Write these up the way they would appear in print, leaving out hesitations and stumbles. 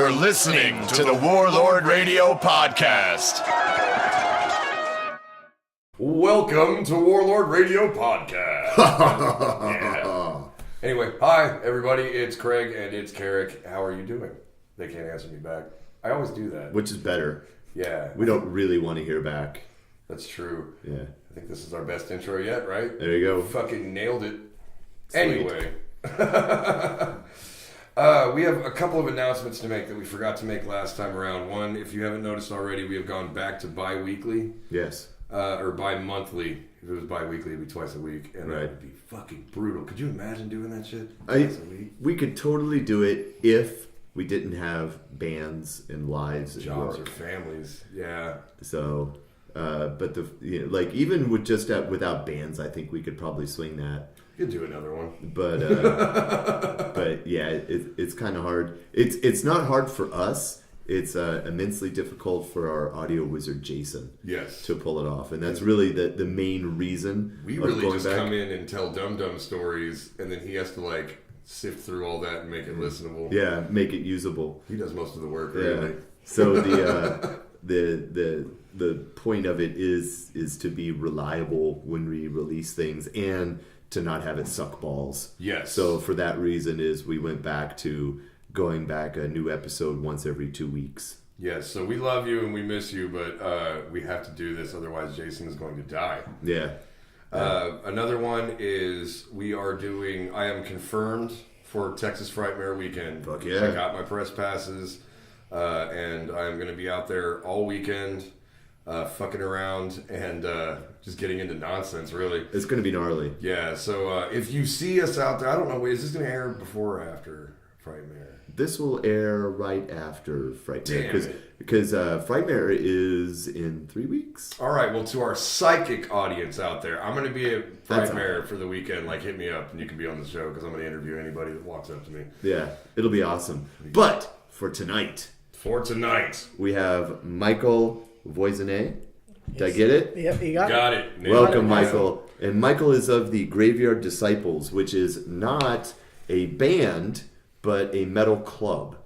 You're listening to the Warlord Radio Podcast. Welcome to Warlord Radio Podcast. Yeah. Anyway, hi everybody, it's Craig and it's Carrick. How are you doing? They can't answer me back. I always do that. Which is better. Yeah. We don't really want to hear back. That's true. Yeah. I think this is our best intro yet, right? There you go. Fucking nailed it. Sweet. Anyway. We have a couple of announcements to make that we forgot to make last time around. One, if you haven't noticed already, we have gone back to bi-weekly. Yes. Or bi-monthly. If it was bi-weekly, it'd be twice a week. And right. that would be fucking brutal. Could you imagine doing that shit a week? We could totally do it if we didn't have bands and lives Jobs and or work. families. Yeah. So, but like even with just without bands, I think we could probably swing that. You could do another one. But but yeah, it's kind of hard. It's not hard for us. It's immensely difficult for our audio wizard Jason. Yes. To pull it off, and that's really the main reason. We really just come in and tell dum-dum stories, and then he has to like sift through all that and make it listenable. Yeah, make it usable. He does most of the work, really. Yeah. So the point of it is to be reliable when we release things and to not have it suck balls. Yes. So for that reason is we went back to going back a new episode once every 2 weeks. Yes, so we love you and we miss you, but we have to do this, otherwise Jason is going to die. Yeah. Another one is we are doing, I am confirmed for Texas Frightmare Weekend. Fuck yeah. I got my press passes, and I am going to be out there all weekend, fucking around and just getting into nonsense, really. It's going to be gnarly. Yeah, so if you see us out there, I don't know, is this going to air before or after Frightmare? This will air right after Frightmare. Damn because Frightmare is in 3 weeks. All right, well, to our psychic audience out there, I'm going to be at Frightmare for the weekend. Like, hit me up and you can be on the show because I'm going to interview anybody that walks up to me. Yeah, it'll be awesome. But for tonight, we have Michael Voisinet. Did I get it? Yep, you got it. got it. Welcome, Michael. And Michael is of the Graveyard Disciples, which is not a band, but a metal club.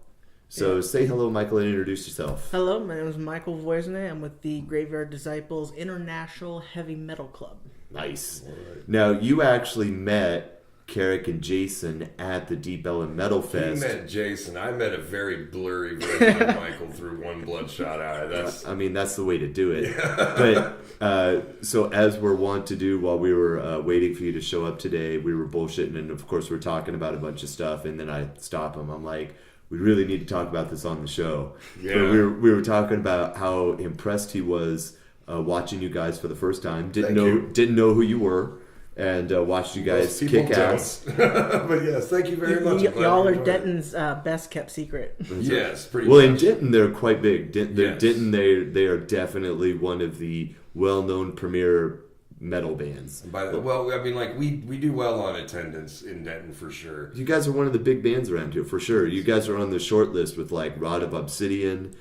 So say hello, Michael, and introduce yourself. Hello, my name is Michael Voisinet. I'm with the Graveyard Disciples International Heavy Metal Club. Nice. Right. Now, you actually met Carrick and Jason at the Deep Ellum Metal Fest. You met Jason. I met a very blurry version of Michael through one bloodshot eye. That's the way to do it. Yeah. But so as we're wont to do while we were waiting for you to show up today, we were bullshitting, and of course we're talking about a bunch of stuff, and then I stop him. I'm like, we really need to talk about this on the show. Yeah. But we were talking about how impressed he was watching you guys for the first time. Didn't know who you were. And watched you guys kick ass. But yes, thank you very much. Y'all are Denton's best kept secret. Yes, pretty much. Well, much. in Denton, they're quite big. Yes. Denton, they are definitely one of the well-known premier metal bands. Well, I mean, like, we do well on attendance in Denton for sure. You guys are one of the big bands around here, for sure. You guys are on the short list with, like, Rod of Obsidian,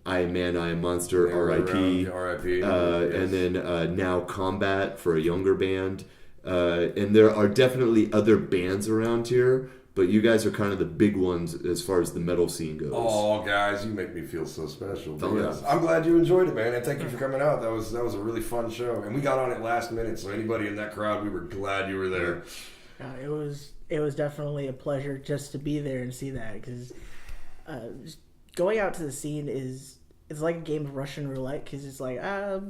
I Am Man, I Am Monster, R.I.P. R.I.P. Yes. And then Now Combat for a younger band. And there are definitely other bands around here, but you guys are kind of the big ones as far as the metal scene goes. Oh, guys, you make me feel so special. Oh, yes. I'm glad you enjoyed it, man, and thank you for coming out. That was a really fun show, and we got on it last minute, so anybody in that crowd, we were glad you were there. It was definitely a pleasure just to be there and see that, because going out to the scene it's like a game of Russian roulette, because it's like,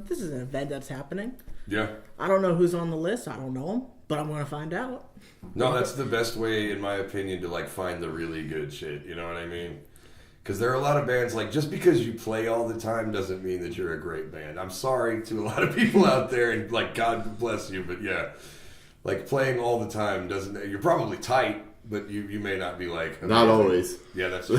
this is an event that's happening. Yeah. I don't know who's on the list. I don't know them, but I'm going to find out. No, that's the best way, in my opinion, to like find the really good shit. You know what I mean? Because there are a lot of bands, like, just because you play all the time doesn't mean that you're a great band. I'm sorry to a lot of people out there, and like, God bless you, but yeah, like, playing all the time doesn't. You're probably tight, but you may not be like amazing. Not always. Yeah, that's true.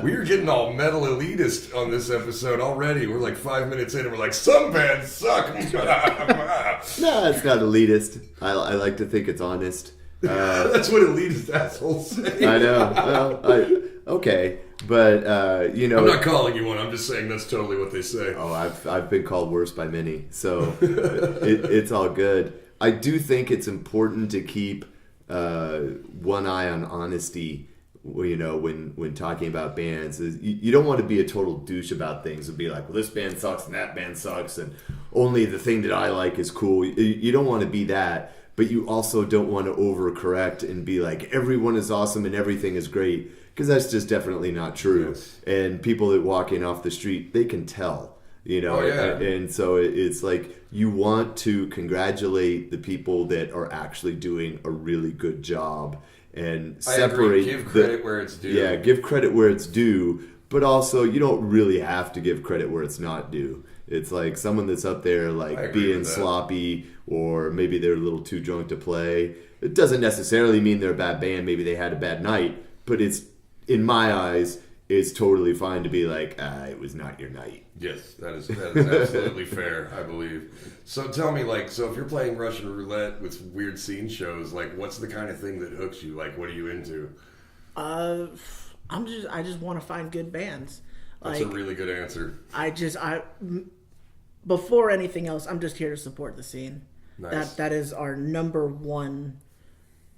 We are getting all metal elitist on this episode already. We're like 5 minutes in and we're like, some bands suck. No, it's not elitist. I like to think it's honest. That's what elitist assholes say. I know. Well, okay, but I'm not calling you one. I'm just saying that's totally what they say. Oh, I've been called worse by many, so it's all good. I do think it's important to keep one eye on honesty when talking about bands, is you don't want to be a total douche about things and be like, well, this band sucks and that band sucks and only the thing that I like is cool. You don't want to be that, but you also don't want to overcorrect and be like, everyone is awesome and everything is great, because that's just definitely not true. Yes. And people that walk in off the street, they can tell. Oh, yeah. And so it's like you want to congratulate the people that are actually doing a really good job and separate. Give credit where it's due. Yeah, give credit where it's due, but also you don't really have to give credit where it's not due. It's like someone that's up there like being sloppy, or maybe they're a little too drunk to play. It doesn't necessarily mean they're a bad band. Maybe they had a bad night, but it's, in my eyes, it's totally fine to be like, it was not your night. Yes, that is absolutely fair, I believe. So tell me, like, so if you're playing Russian roulette with weird scene shows, like, what's the kind of thing that hooks you? Like, what are you into? I just want to find good bands. That's a really good answer. Before anything else, I'm just here to support the scene. Nice. That is our number one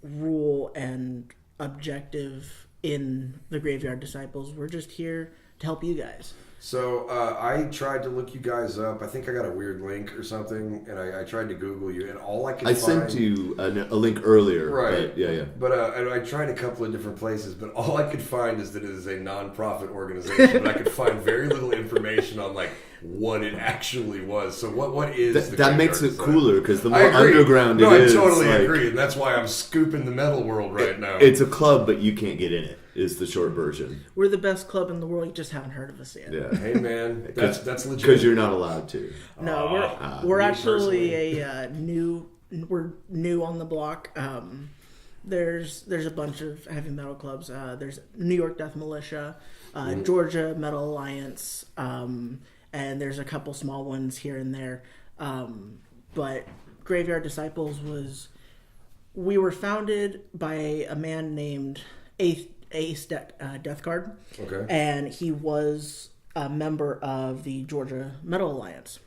rule and objective in the Graveyard Disciples. We're just here to help you guys. So I tried to look you guys up. I think I got a weird link or something, and I tried to Google you, and all I could find... I sent you a link earlier. Right. But yeah. But and I tried a couple of different places, but all I could find is that it is a non-profit organization, but I could find very little information on, like, what it actually was. So what is the that makes Graveyard it cooler, because the more I agree. underground no, it is... I totally like, agree, and that's why I'm scooping the metal world right now. It's a club, but you can't get in it, is the short version. We're the best club in the world. You just haven't heard of us yet. Yeah. Hey, man, that's legit. Because you're not allowed to. No, we're actually we're new on the block. There's a bunch of heavy metal clubs. There's New York Death Militia, Georgia Metal Alliance, and there's a couple small ones here and there. But Graveyard Disciples we were founded by a man named Ace Death Card. Okay. And he was a member of the Georgia Metal Alliance.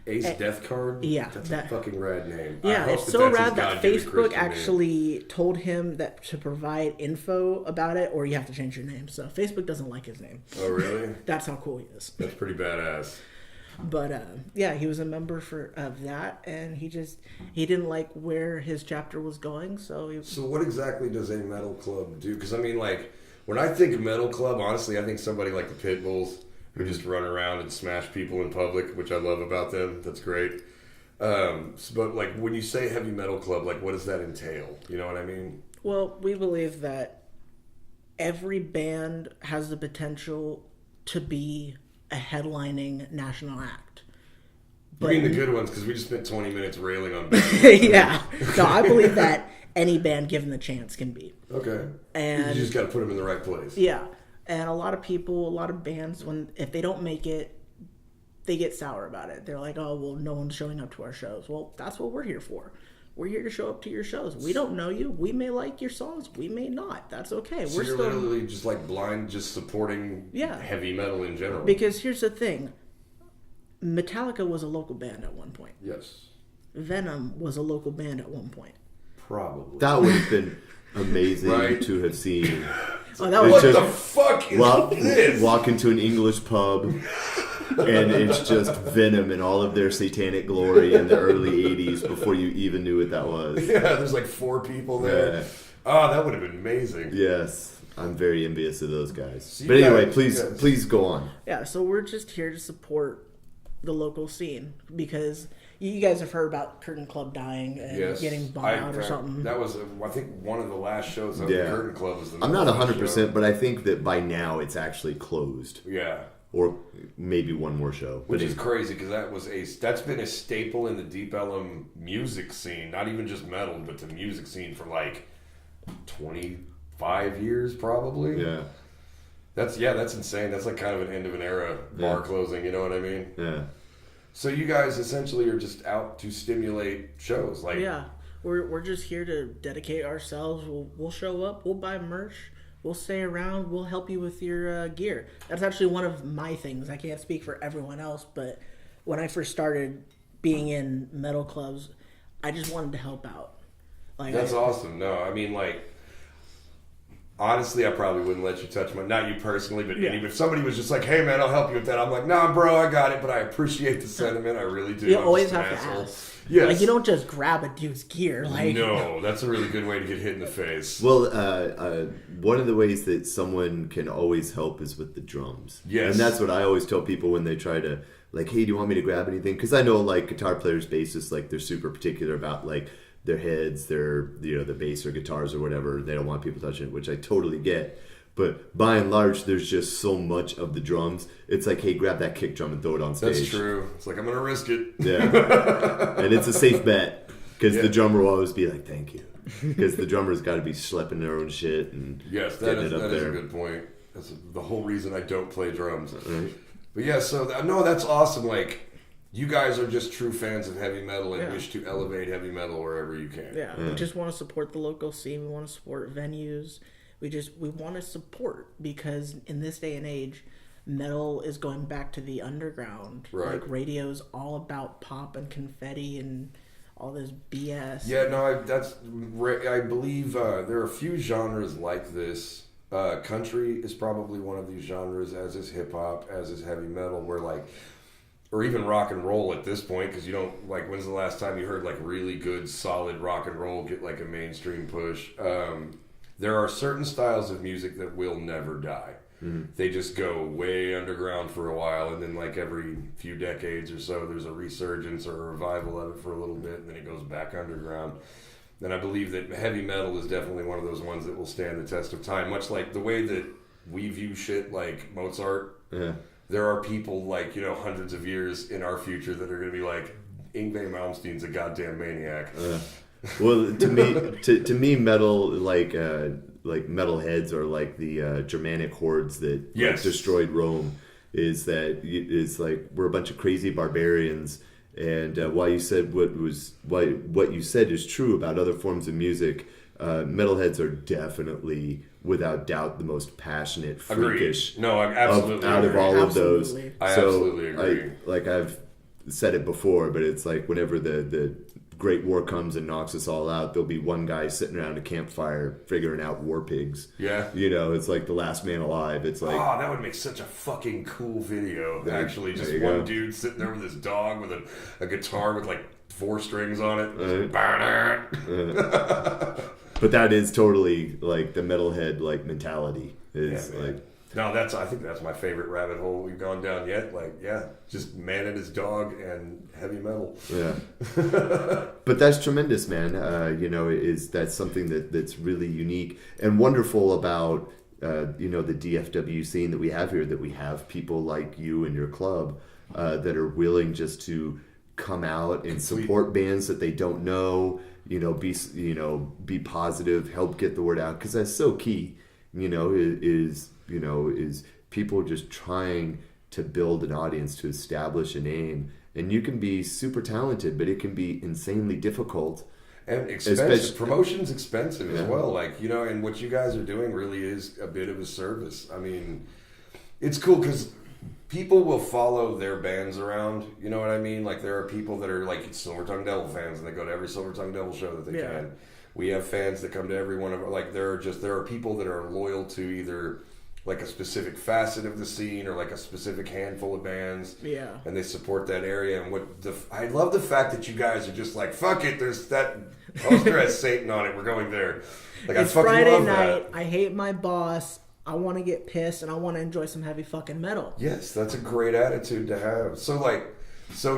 Ace Death Card? Yeah. That's a fucking rad name. Yeah, I hope it's so that's rad his that God-given Facebook Christian actually told him that to provide info about it, or you have to change your name. So Facebook doesn't like his name. name. Oh, really? That's how cool he is. That's pretty badass. But yeah, he was a member of that, and he didn't like where his chapter was going, so So what exactly does a metal club do? Because I mean, like, when I think metal club, honestly, I think somebody like the Pitbulls who just run around and smash people in public, which I love about them. That's great. But like, when you say heavy metal club, like, what does that entail? You know what I mean? Well, we believe that every band has the potential to be a headlining national act. You mean the good ones, because we just spent 20 minutes railing on bands. Yeah. No, I believe that any band given the chance can be. Okay. And you just got to put them in the right place. Yeah. And a lot of bands, if they don't make it, they get sour about it. They're like, oh, well, no one's showing up to our shows. Well, that's what we're here for. We're here to show up to your shows. We don't know you. We may like your songs. We may not. That's okay. So you're literally just like blind, just supporting heavy metal in general. Because here's the thing. Metallica was a local band at one point. Yes. Venom was a local band at one point. Probably. That would have been amazing to have seen. Oh, that was what the fuck is this? Walk into an English pub, and it's just Venom in all of their satanic glory in the early 80s before you even knew what that was. Yeah, there's like 4 people there. Yeah. Oh, that would have been amazing. Yes. I'm very envious of those guys. So but anyway, guys, please go on. Yeah, so we're just here to support the local scene, because you guys have heard about Curtain Club dying and getting bought out or something. That was, I think, one of the last shows of the Curtain Club was the I'm not 100%, show. but I think that by now it's actually closed. Yeah. Or maybe one more show. Which is crazy, because that's been a staple in the Deep Ellum music scene. Not even just metal, but the music scene for like 25 years, probably. Yeah. That's insane. That's like kind of an end of an era bar closing, you know what I mean? Yeah. So you guys essentially are just out to stimulate shows, like we're just here to dedicate ourselves. We'll show up, we'll buy merch, we'll stay around, we'll help you with your gear. That's actually one of my things. I can't speak for everyone else, but when I first started being in metal clubs, I just wanted to help out. That's awesome. No, I mean, like, honestly, I probably wouldn't let you touch my, not you personally, but if somebody was just like, hey man, I'll help you with that, I'm like, nah bro, I got it, but I appreciate the sentiment, I really do. You I'm always just an have to asshole. ask. Yes. Like, you don't just grab a dude's gear. Like, no, that's a really good way to get hit in the face. Well, one of the ways that someone can always help is with the drums. Yes. And that's what I always tell people when they try to, like, hey, do you want me to grab anything? Because I know, like, guitar players, bassists, like, they're super particular about, like, their heads, their bass or guitars or whatever. They don't want people touching it, which I totally get. But by and large, there's just so much of the drums. It's like, hey, grab that kick drum and throw it on stage. That's true. It's like, I'm going to risk it. Yeah. And it's a safe bet. Because the drummer will always be like, thank you. Because the drummer's got to be schlepping their own shit. And yes, that is a good point. That's the whole reason I don't play drums. Right. But yeah, so, no, that's awesome. Like, you guys are just true fans of heavy metal and wish to elevate heavy metal wherever you can. Yeah, we just want to support the local scene. We want to support venues. We want to support, because in this day and age, metal is going back to the underground. Right. Like, radio's all about pop and confetti and all this BS. Yeah, no, I believe there are a few genres like this. Country is probably one of these genres, as is hip hop, as is heavy metal, where like, or even rock and roll at this point, because you don't, like, when's the last time you heard like really good, solid rock and roll get like a mainstream push? There are certain styles of music that will never die. Mm-hmm. They just go way underground for a while, and then like every few decades or so, there's a resurgence or a revival of it for a little bit, and then it goes back underground. And I believe that heavy metal is definitely one of those ones that will stand the test of time, much like the way that we view shit like Mozart. Yeah. There are people like, hundreds of years in our future that are going to be like, Yngwie Malmsteen's a goddamn maniac. Well, to me, metal, like metalheads are like the Germanic hordes that like, destroyed Rome. Is like we're a bunch of crazy barbarians, and what you said is true about other forms of music. Metalheads are definitely, without doubt, the most passionate, freakish. Agreed. No, I absolutely out of all absolutely. of those. I absolutely agree. I've said it before, but it's like whenever the Great War comes and knocks us all out, there'll be one guy sitting around a campfire figuring out war pigs. Yeah. It's like the last man alive. It's like, oh, that would make such a fucking cool video. Actually, just one dude sitting there with his dog with a guitar with like 4 strings on it. But that is totally like the metalhead like mentality. Is like. No, I think that's my favorite rabbit hole we've gone down yet. Like, just man and his dog and heavy metal. Yeah. But that's tremendous, man. That's something that's really unique and wonderful about, the DFW scene that we have here, that we have people like you and your club that are willing just to come out and support bands that they don't know, be positive, help get the word out. Because that's so key, is people just trying to build an audience, to establish a name. And you can be super talented, but it can be insanely difficult. And expensive. Promotion's expensive as well. Like, and what you guys are doing really is a bit of a service. I mean, it's cool because people will follow their bands around. You know what I mean? Like, there are people that are like Silver Tongue Devil fans, and they go to every Silver Tongue Devil show that they can. We have fans that come to every one of our, like, there are people that are loyal to either like a specific facet of the scene or like a specific handful of bands. Yeah. And they support that area. And I love the fact that you guys are just like, fuck it, there's that poster has Satan on it, we're going there. Like, it's Friday night, I hate my boss, I want to get pissed, and I want to enjoy some heavy fucking metal. Yes, that's a great attitude to have. So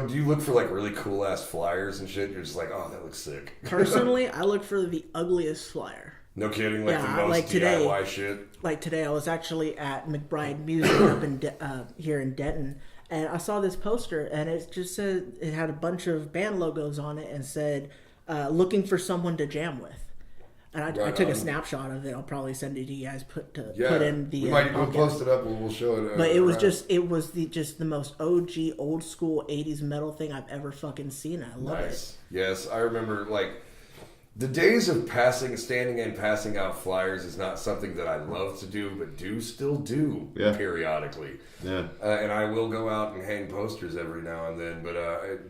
do you look for like really cool ass flyers and shit? You're just like, oh, that looks sick. Personally, I look for the ugliest flyer. No kidding, like the most like DIY shit. Like today, I was actually at McBride Music up in here in Denton, and I saw this poster, and it just said it had a bunch of band logos on it, and said, "Looking for someone to jam with." And I took a snapshot of it. I'll probably send it to you guys. Put in the. We might even post it up. We'll show it. But it was the most OG, old school '80s metal thing I've ever fucking seen. I love it. Yes, I remember like. The days of standing and passing out flyers is not something that I love to do, but still do periodically. Yeah. And I will go out and hang posters every now and then. But,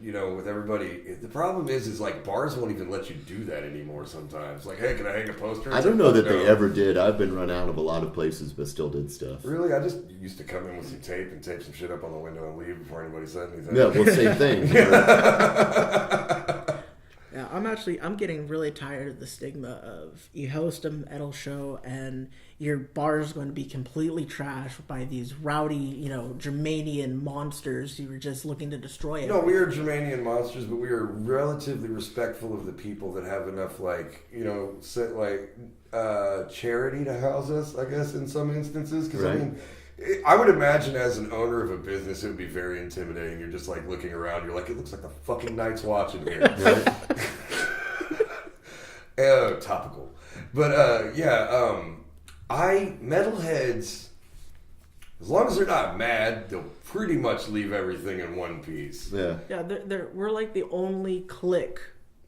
with everybody, the problem is like bars won't even let you do that anymore sometimes. Like, hey, can I hang a poster? I don't know that they ever did. I've been run out of a lot of places, but still did stuff. Really? I just used to come in with some tape and tape some shit up on the window and leave before anybody said anything. Yeah, well, same thing. Yeah, I'm getting really tired of the stigma of you host a metal show and your bar is going to be completely trashed by these rowdy, Germanian monsters who are just looking to destroy it. No, we are Germanian monsters, but we are relatively respectful of the people that have enough, charity to house us, I guess, in some instances. Because, right. I would imagine as an owner of a business, it would be very intimidating. You're just like looking around. You're like, it looks like the fucking Night's Watch in here. Right? Topical. But, metalheads, as long as they're not mad, they'll pretty much leave everything in one piece. Yeah. Yeah, we're like the only clique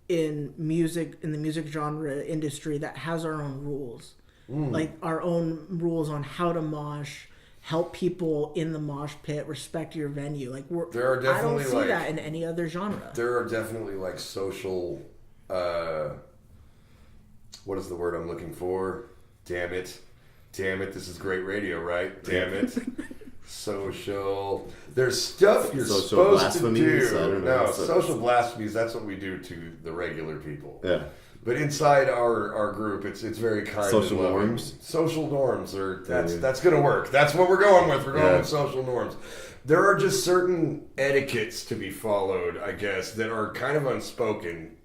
in the music genre industry that has our own rules. Like our own rules on how to mosh, help people in the mosh pit, respect your venue. Like there are definitely I don't see that in any other genre. There are definitely social. What is the word I'm looking for? Damn it! This is great radio, right? Damn it! Social. There's stuff you're supposed to do. I don't know. No, social blasphemies. That's what we do to the regular people. Yeah. But inside our group, it's very kind. Social and loving. norms. Social norms that's going to work. That's what we're going with. We're going with social norms. There are just certain etiquettes to be followed, I guess, that are kind of unspoken.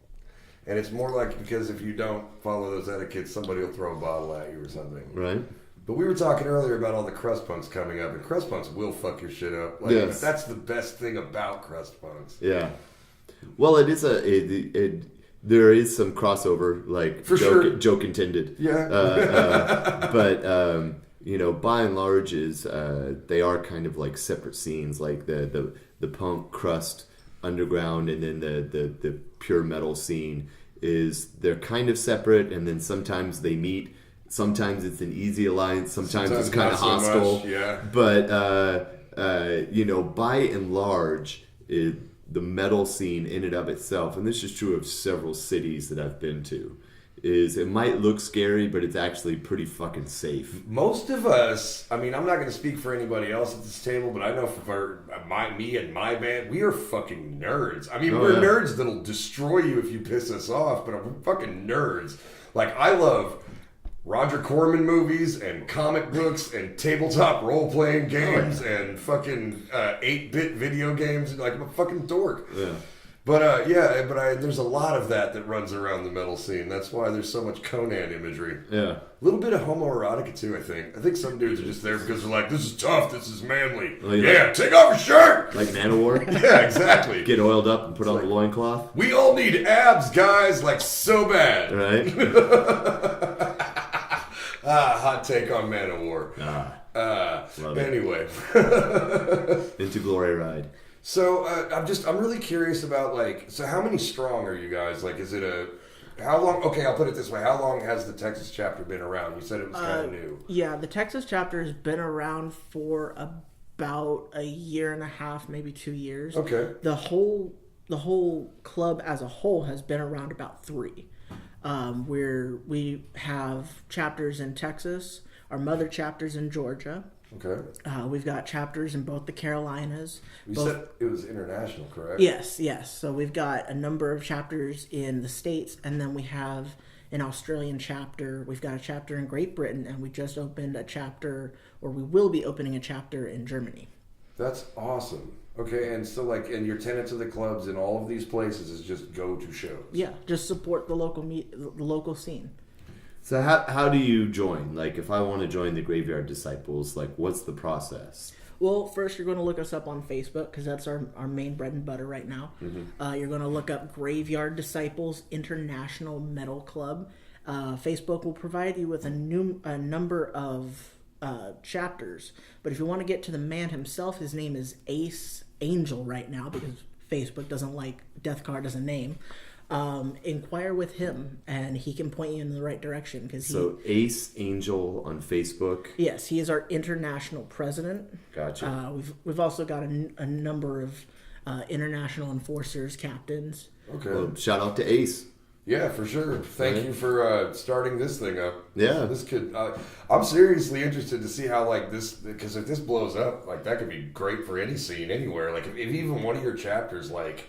And it's more like because if you don't follow those etiquettes, somebody will throw a bottle at you or something. Right. But we were talking earlier about all the crust punks coming up, and crust punks will fuck your shit up. Yes. That's the best thing about crust punks. Yeah. Well, it is there is some crossover, For sure. joke intended. Yeah. But by and large, they are kind of like separate scenes, like the punk crust underground, and then the pure metal scene they're kind of separate, and then sometimes they meet. Sometimes it's an easy alliance. Sometimes it's kind of hostile. Much, yeah. But by and large, the metal scene in and of itself, and this is true of several cities that I've been to, is it might look scary, but it's actually pretty fucking safe. Most of us, I'm not going to speak for anybody else at this table, but I know for me and my band, we are fucking nerds. We're nerds that'll destroy you if you piss us off, but we're fucking nerds. Like, I love Roger Corman movies and comic books and tabletop role-playing games and fucking 8-bit video games. Like, I'm a fucking dork. Yeah. But there's a lot of that runs around the metal scene. That's why there's so much Conan imagery. Yeah. A little bit of homoerotica too, I think. I think some dudes are just there because they're like, this is tough, this is manly. Oh, yeah. Take off your shirt! Like Manowar? Yeah, exactly. Get oiled up and put on the loincloth? We all need abs, guys, like so bad. Right? Hot take on Manowar. Anyway. Into Glory Ride. So I'm really curious about so how many strong are you guys? Like, is it how long? Okay, I'll put it this way: how long has the Texas chapter been around? You said it was kind of new. Yeah, the Texas chapter has been around for about a year and a half, maybe 2 years. Okay. The whole club as a whole has been around about 3. Where we have chapters in Texas, our mother chapters in Georgia. Okay. We've got chapters in both the Carolinas. You said it was international, correct? Yes. So we've got a number of chapters in the States, and then we have an Australian chapter. We've got a chapter in Great Britain, and we just opened a chapter, or we will be opening a chapter in Germany. That's awesome. Okay, and so and your tenets of the clubs in all of these places is just go to shows. Yeah, just support the local scene. So how do you join? Like, if I want to join the Graveyard Disciples, what's the process? Well, first you're going to look us up on Facebook because that's our main bread and butter right now. Mm-hmm. You're going to look up Graveyard Disciples International Metal Club. Facebook will provide you with a number of chapters. But if you want to get to the man himself, his name is Ace Angel right now because Facebook doesn't like Death Card as a name. inquire with him, and he can point you in the right direction. So Ace Angel on Facebook. Yes, he is our international president. Gotcha. We've also got a number of international enforcers, captains. Okay. Well, shout out to Ace. Yeah, for sure. Thank you for starting this thing up. Yeah. This could. I'm seriously interested to see how like this, because if this blows up, like that could be great for any scene anywhere. Like if even one of your chapters like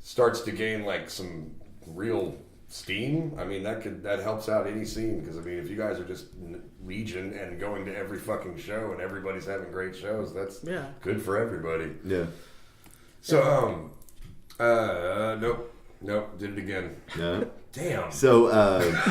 starts to gain like some real steam, I mean that helps out any scene. Because I mean, if you guys are just legion and going to every fucking show and everybody's having great shows, that's good for everybody. Yeah. So Nope, did it again. No. Damn. So,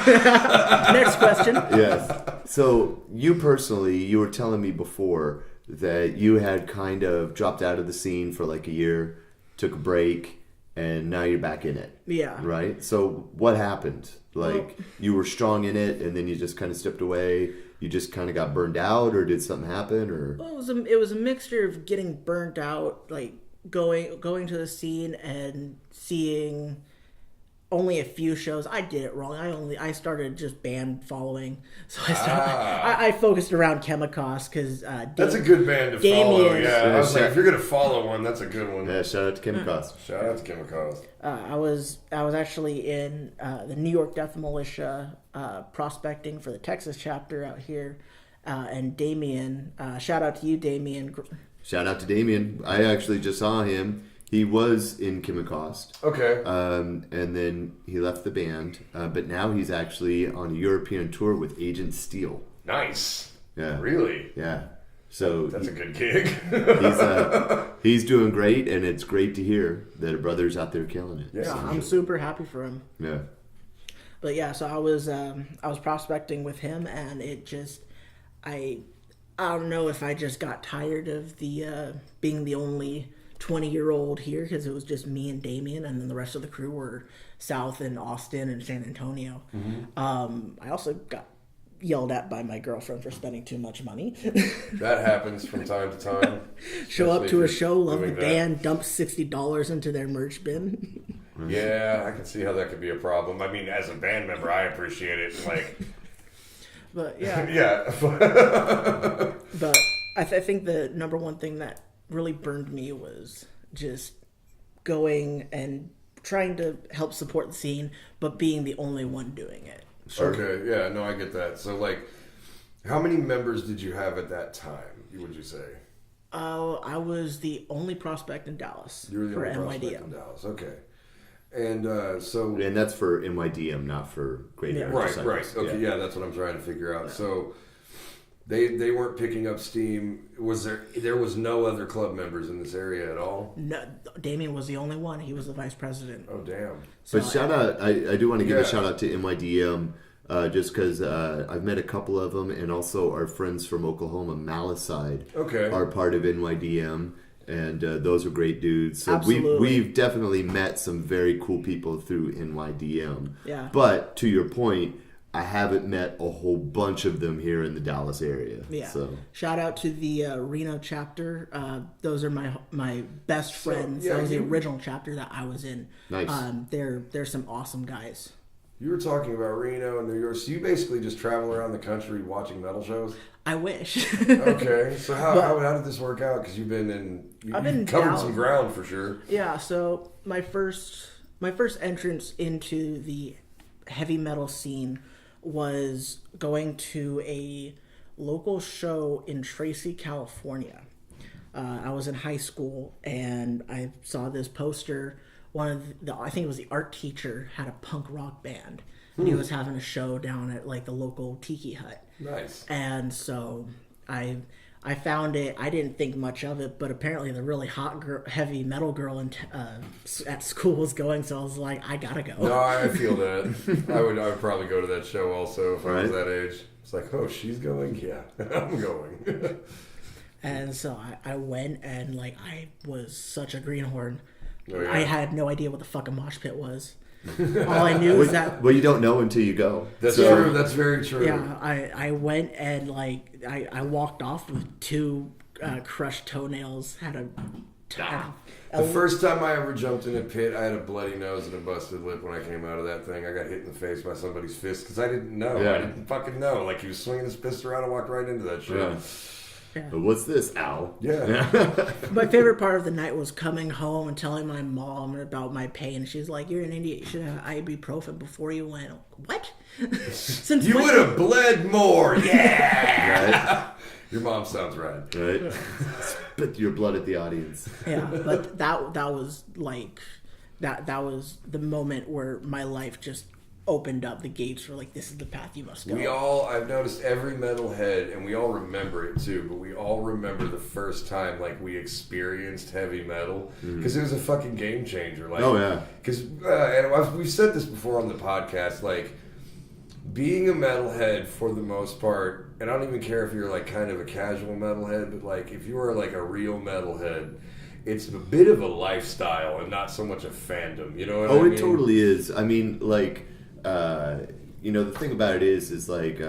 Next question. yes. So, you personally, you were telling me before that you had kind of dropped out of the scene for like a year, took a break, and now you're back in it. Yeah. Right? So, what happened? Like, you were strong in it, and then you just kind of stepped away. You just kind of got burned out, or did something happen? Or Well, it was a mixture of getting burnt out, like going to the scene and seeing only a few shows. I did it wrong. I started just band following, so I focused around Chemicos because that's a good band to follow. Yeah, I was like, shout- if you're gonna follow one, that's a good one. yeah, shout out to Chemicals. Shout out to Chemicals. I was actually in the New York Death Militia prospecting for the Texas chapter out here, and Damien. Shout out to you, Damien. Shout out to Damien. I actually just saw him. He was in Chemicals. Okay. And then he left the band. But now he's actually on a European tour with Agent Steel. Nice. Yeah. Really? Yeah. So That's a good gig. he's doing great, and it's great to hear that a brother's out there killing it. Yeah. I'm super happy for him. Yeah. But yeah, so I was prospecting with him, and it just I don't know if I just got tired of the being the only 20-year-old here, because it was just me and Damien, and then the rest of the crew were south in Austin and San Antonio. I also got yelled at by my girlfriend for spending too much money. That happens from time to time. Show up to a show, love the doing that. band, dump $60 into their merch bin. Yeah, I can see how that could be a problem. I mean, as a band member, I appreciate it. Like, But yeah, yeah. but I think the number one thing that really burned me was just going and trying to help support the scene, but being the only one doing it. Okay, yeah, no, I get that. So, like, how many members did you have at that time, would you say? I was the only prospect in Dallas You were the for only prospect NYDM. in Dallas. Okay. And so... And that's for NYDM, not for Great Yeah. American Right. Cycles. Okay, yeah, that's what I'm trying to figure out. So... They weren't picking up steam. There was no other club members in this area at all? No, Damien was the only one. He was the vice president. Oh, damn. So But shout out, I do want to give a Yeah. shout out to NYDM, just because I've met a couple of them, and also our friends from Oklahoma, Malicide, Okay. are part of NYDM, and those are great dudes. So Absolutely. we've definitely met some very cool people through NYDM. Yeah. But to your point, I haven't met a whole bunch of them here in the Dallas area. Yeah. So Shout out to the Reno chapter. Those are my best friends. yeah, that was the you- original chapter that I was in. Nice. They're some awesome guys. You were talking about Reno and New York, so you basically just travel around the country watching metal shows? I wish. Okay, so how did this work out? Because you've been covered down. some ground for sure. Yeah, so my first entrance into the heavy metal scene was going to a local show in Tracy, California. I was in high school, and I saw this poster. I think it was the art teacher, had a punk rock band, and he was having a show down at like the local tiki hut. Nice. And so I found it. I didn't think much of it, but apparently the really hot heavy metal girl at school was going, so I was like, I gotta go. No, I feel that. I would probably go to that show also if I was Right. that age. It's like, oh, she's going? Yeah, I'm going. And so I went, and like I was such a greenhorn. Oh, yeah. I had no idea what the fuck a mosh pit was. All I knew was that well, you don't know until you go. That's So- true. That's very true. yeah, I went and like I walked off with two crushed toenails, had a The first time I ever jumped in a pit, I had a bloody nose and a busted lip when I came out of that thing. I got hit in the face by somebody's fist because I didn't know. Yeah. I didn't fucking know. Like, he was swinging his fist around and walked right into that shit. Yeah. Yeah. But what's this, Al? Yeah. My favorite part of the night was coming home and telling my mom about my pain. She's like, "You're an idiot. You should have ibuprofen before you went." What? Since You when? would have bled more. Yeah. Right? Your mom sounds right. Right? Spit your blood at the audience. Yeah, but that was like that was the moment where my life just opened up. The gates were like, this is the path you must go. I've noticed every metalhead, and we all remember it too, but we all remember the first time like we experienced heavy metal because it was a fucking game changer. Like, Oh, yeah. Because and we've said this before on the podcast, like being a metalhead for the most part, and I don't even care if you're like kind of a casual metalhead, but like if you are like a real metalhead, it's a bit of a lifestyle and not so much a fandom. You know what I mean? Oh, it totally is. I mean, like, the thing about it is like,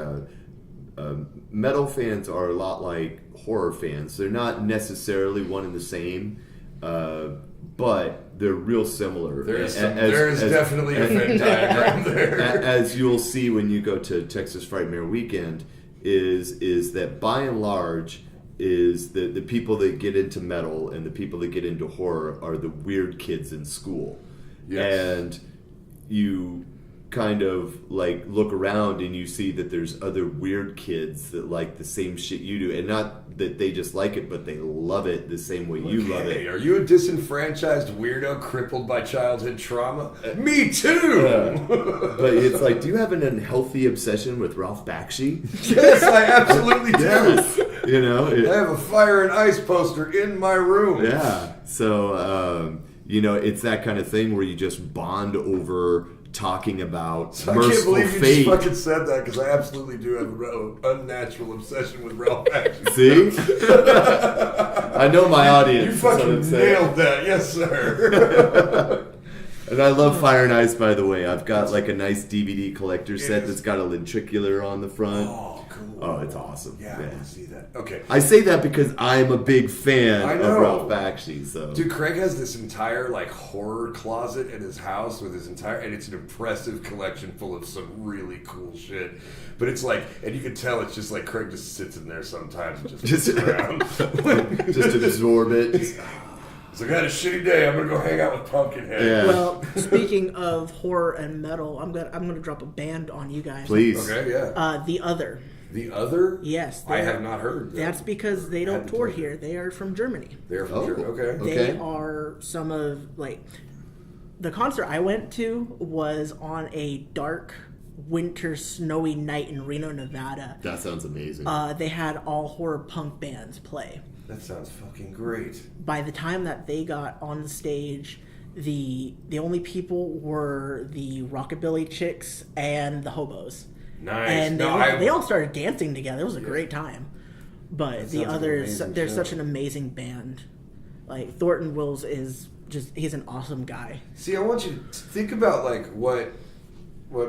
metal fans are a lot like horror fans. They're not necessarily one and the same, but they're real similar. There is definitely a Venn diagram there. As you'll see when you go to Texas Frightmare Weekend, is that by and large is the people that get into metal and the people that get into horror are the weird kids in school. Yes. And you kind of like look around and you see that there's other weird kids that like the same shit you do, and not that they just like it, but they love it the same way you love it. Are you a disenfranchised weirdo crippled by childhood trauma? Me too! But it's like, do you have an unhealthy obsession with Ralph Bakshi? Yes, I absolutely do. Yes. I have a Fire and Ice poster in my room. Yeah. So, it's that kind of thing where you just bond over talking about I merciful can't believe you fate. just fucking said that, because I absolutely do have an unnatural obsession with Ralph Bakshi. See? I know my audience. You is what I'm fucking saying. nailed that, yes sir. And I love Fire and Ice, by the way. I've got like a nice DVD collector set that's got a ventricular on the front. Oh, cool. Oh, it's awesome. Yeah, I can see that. Okay. I say that because I'm a big fan I of know. Ralph Bakshi. So, Dude, Craig has this entire like horror closet in his house with his entire, and it's an impressive collection full of some really cool shit. But it's like, and you can tell it's just like Craig just sits in there sometimes and just looks around. just absorb it. It's like, I had a shitty day. I'm gonna go hang out with Pumpkinhead. Yeah. Well, speaking of horror and metal, I'm gonna drop a band on you guys. Please. Okay, yeah. The Other. The Other? Yes. I have not heard that. That's because they don't tour here. They are from Germany. They're from Germany. Okay. Okay. They are some of like the concert I went to was on a dark winter snowy night in Reno, Nevada. That sounds amazing. They had all horror punk bands play. That sounds fucking great. By the time that they got on the stage, the only people were the Rockabilly Chicks and the Hobos. Nice. And No, they all started dancing together. It was a great time. But the sounds like an others, amazing they're show. such an amazing band. Like Thornton Wills is he's an awesome guy. See, I want you to think about like what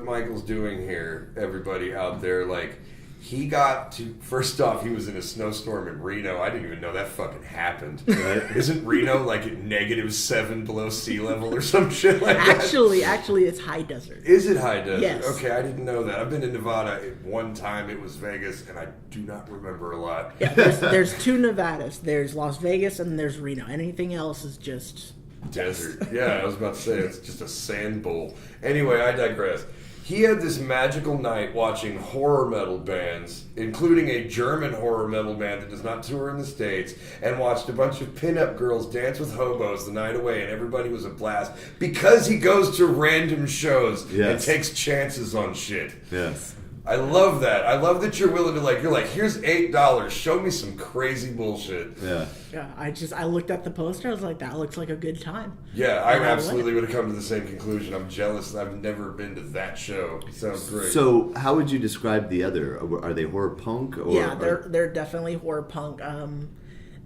Michael's doing here, everybody out there. Like, he got to, first off, he was in a snowstorm in Reno. I didn't even know that fucking happened. Right. Isn't Reno like at -7 below sea level or some shit like that? Actually, it's high desert. Is it high desert? Yes. Okay, I didn't know that. I've been to Nevada one time. It was Vegas, and I do not remember a lot. Yeah, there's two Nevadas. There's Las Vegas and there's Reno. Anything else is just Desert. Yeah, I was about to say it's just a sand bowl. Anyway, I digress. He had this magical night watching horror metal bands, including a German horror metal band that does not tour in the States, and watched a bunch of pinup girls dance with hobos the night away, and everybody was a blast because he goes to random shows and Yes. takes chances on shit. Yes. I love that. I love that you're willing to you're like, here's $8, show me some crazy bullshit. Yeah. yeah. I looked at the poster. I was like, that looks like a good time. Yeah, I And I absolutely would have come to the same conclusion. I'm jealous. I've never been to that show. It sounds great. So, how would you describe the other? Are they horror punk? Or Yeah, they're definitely horror punk.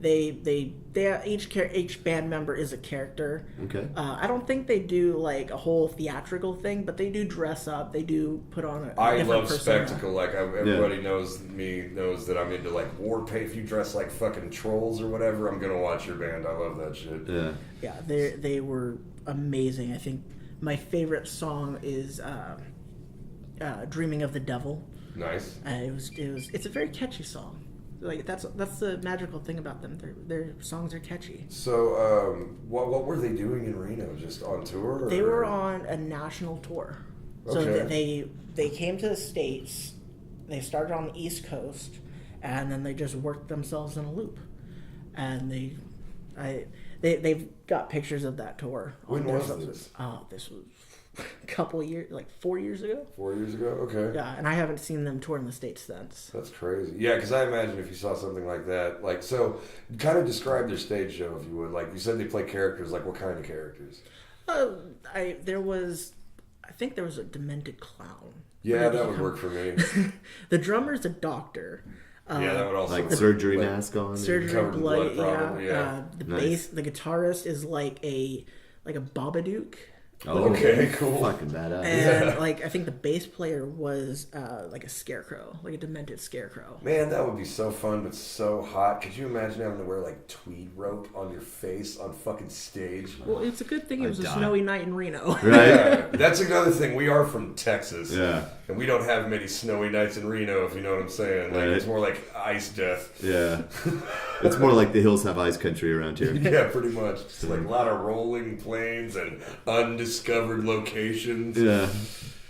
each band member is a character. Okay. I don't think they do like a whole theatrical thing, but they do dress up. They do put on a I different love persona. spectacle. Like everybody knows that I'm into like war paint. If you dress like fucking trolls or whatever, I'm gonna watch your band. I love that shit. Yeah. Yeah, they were amazing. I think my favorite song is "Dreaming of the Devil." Nice. It's a very catchy song. Like that's the magical thing about them. Their songs are catchy. So, what were they doing in Reno? Just on tour? They were on a national tour. So Okay. they came to the States. They started on the East Coast, and then they just worked themselves in a loop. And they've got pictures of that tour. When on was their- this? This was a couple of years, like 4 years ago. 4 years ago? Okay. Yeah, and I haven't seen them tour in the States since. That's crazy. Yeah, because I imagine if you saw something like that, like, so kind of describe their stage show, if you would. Like, you said they play characters. Like, what kind of characters? I think there was a demented clown. Yeah, that would work for me. The drummer's a doctor. Yeah, that would also Like work. surgery Like, mask on. Surgery, Covered in blood, blood, probably, yeah. The Nice. the guitarist is like a Babadook. Oh, Okay, cool. Fucking badass. And like I think the bass player was like a scarecrow, like a demented scarecrow. Man, that would be so fun, but so hot. Could you imagine having to wear like tweed rope on your face on fucking stage? Well, it's a good thing it was a die. snowy night in Reno. Right? Yeah, that's another thing. We are from Texas. Yeah. And we don't have many snowy nights in Reno, if you know what I'm saying. Like, Right. it's more like ice death. Yeah. It's more like the hills have ice country around here. Yeah, pretty much. Just like a lot of rolling plains and undiscovered locations. Yeah.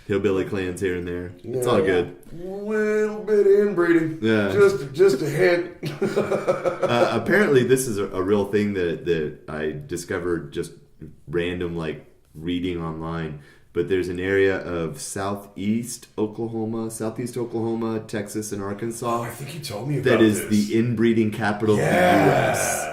Hillbilly clans here and there. It's all good. Little bit inbreeding. Yeah. Just a hint. Apparently, this is a real thing that I discovered just random, like, reading online. But there's an area of southeast Oklahoma, Texas, and Arkansas Oh, I think you told me about that is this. the inbreeding capital of the U.S.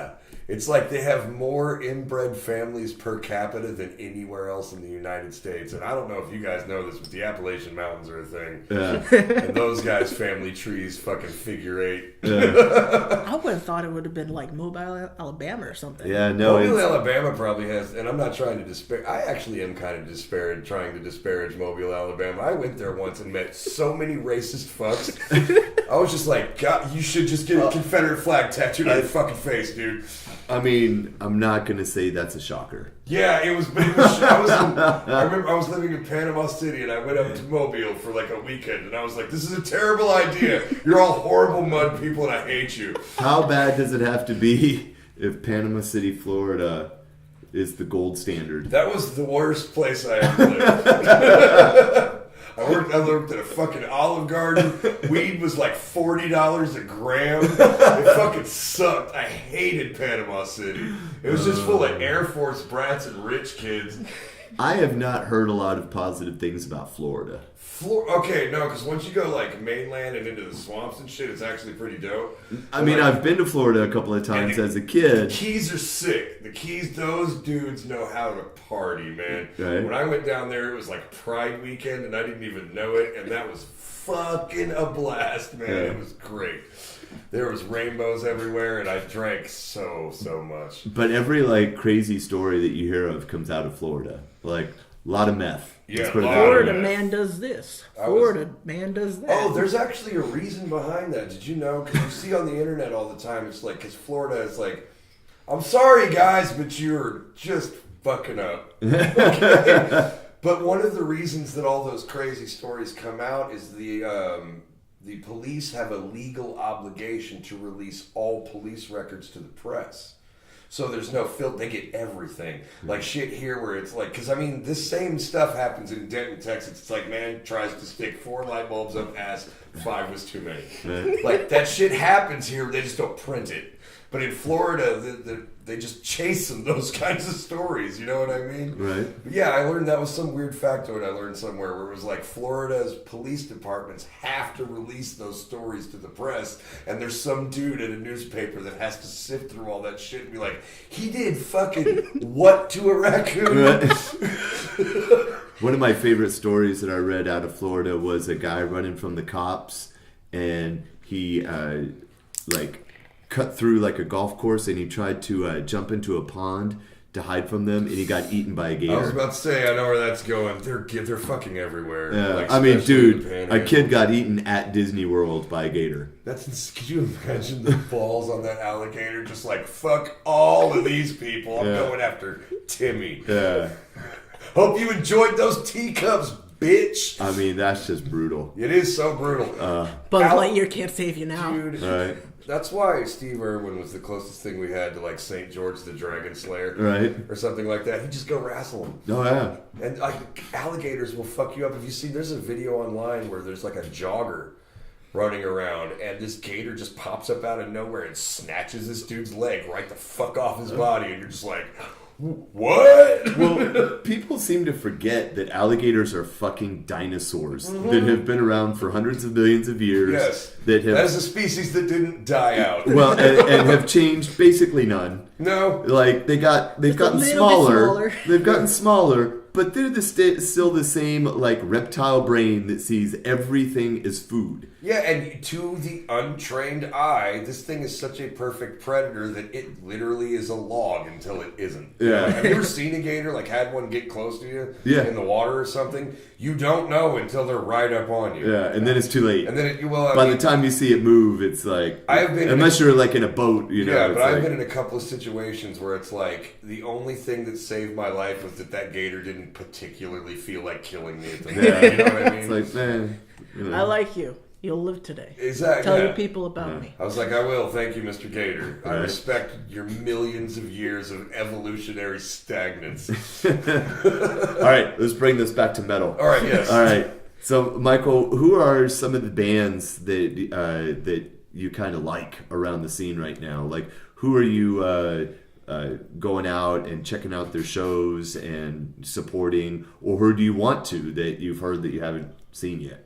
It's like they have more inbred families per capita than anywhere else in the United States. And I don't know if you guys know this, but the Appalachian Mountains are a thing. Yeah. And those guys' family trees fucking figure 8. I would have thought it would have been like Mobile, Alabama or something. Yeah, no, Mobile, it's, Alabama probably has, and I'm not trying to disparage. I actually am kind of trying to disparage Mobile, Alabama. I went there once and met so many racist fucks. I was just like, God, you should just get a Confederate flag tattooed on your fucking face, dude. I mean, I'm not going to say that's a shocker. Yeah, it was. I remember I was living in Panama City, and I went up to Mobile for like a weekend, and I was like, "This is a terrible idea. You're all horrible mud people, and I hate you." How bad does it have to be if Panama City, Florida is the gold standard? That was the worst place I ever lived. I worked at a fucking Olive Garden. Weed was like $40 a gram. It fucking sucked. I hated Panama City. It was just full of Air Force brats and rich kids. I have not heard a lot of positive things about Florida. Okay, no, because once you go like mainland and into the swamps and shit, it's actually pretty dope. I mean, like, I've been to Florida a couple of times the- as a kid. The Keys are sick. The Keys, those dudes know how to party, man. Right. When I went down there, it was like Pride weekend, and I didn't even know it, and that was fucking a blast, man. Yeah. It was great. There was rainbows everywhere, and I drank so much. But every like crazy story that you hear of comes out of Florida. Like a lot of meth. Yeah, Let's put it a lot that of way. Florida meth. man does this. I was- Florida man does that. Oh, there's actually a reason behind that. Did you know? Because you see on the internet all the time, it's like, because Florida is like, I'm sorry, guys, but you're just fucking up. Okay? But one of the reasons that all those crazy stories come out is the police have a legal obligation to release all police records to the press. So there's no filter. They get everything. Like shit here where it's like, because I mean, this same stuff happens in Denton, Texas. It's like, man tries to stick 4 light bulbs up ass, 5 was too many. Like that shit happens here. They just don't print it. But in Florida, they just chase them, those kinds of stories. You know what I mean? Right. But yeah, I learned that was some weird factoid I learned somewhere where it was like Florida's police departments have to release those stories to the press, and there's some dude at a newspaper that has to sift through all that shit and be like, he did fucking what to a raccoon? One of my favorite stories that I read out of Florida was a guy running from the cops, and he cut through like a golf course and he tried to jump into a pond to hide from them, and he got eaten by a gator. I was about to say, I know where that's going. They're fucking everywhere. Yeah. Like, I mean, especially dude, the a Panhandle. kid got eaten at Disney World by a gator. Could you imagine the balls on that alligator? Just like, fuck all of these people. I'm going after Timmy. Yeah. Hope you enjoyed those teacups, bitch. I mean, that's just brutal. It is so brutal. Buzz Lightyear can't save you now. Dude, Right. that's why Steve Irwin was the closest thing we had to like St. George the Dragon Slayer. Right. Or something like that. He'd just go wrestle him. Oh, yeah. And like alligators will fuck you up. If you see, there's a video online where there's like a jogger running around and this gator just pops up out of nowhere and snatches this dude's leg right the fuck off his body, and you're just like, what? Well, people seem to forget that alligators are fucking dinosaurs that have been around for hundreds of millions of years. Yes. That have, That is a species that didn't die out. well, and have changed basically none. No. Like they've gotten little bit smaller. smaller. They've gotten smaller, but they're still the same like reptile brain that sees everything as food. Yeah, and to the untrained eye, this thing is such a perfect predator that it literally is a log until it isn't. Yeah. Have you ever seen a gator, like had one get close to you Yeah. in the water or something? You don't know until they're right up on you. Yeah, and then it's too late. And then By the time you see it move, it's like I've been unless you're like in a boat, you know. Yeah, it's but I've like- been in a couple of situations where it's like the only thing that saved my life was that gator didn't particularly feel like killing me at the moment. You know what I mean? It's like, man, you know. I like you. You'll live today. Exactly. Tell yeah. your people about me. I was like, I will. Thank you, Mr. Gator. I Right. respect your millions of years of evolutionary stagnance. All right, let's bring this back to metal. All right, yes. All right. So, Michael, who are some of the bands that you kind of like around the scene right now? Like, who are you going out and checking out their shows and supporting, or who do you want to that you've heard that you haven't seen yet?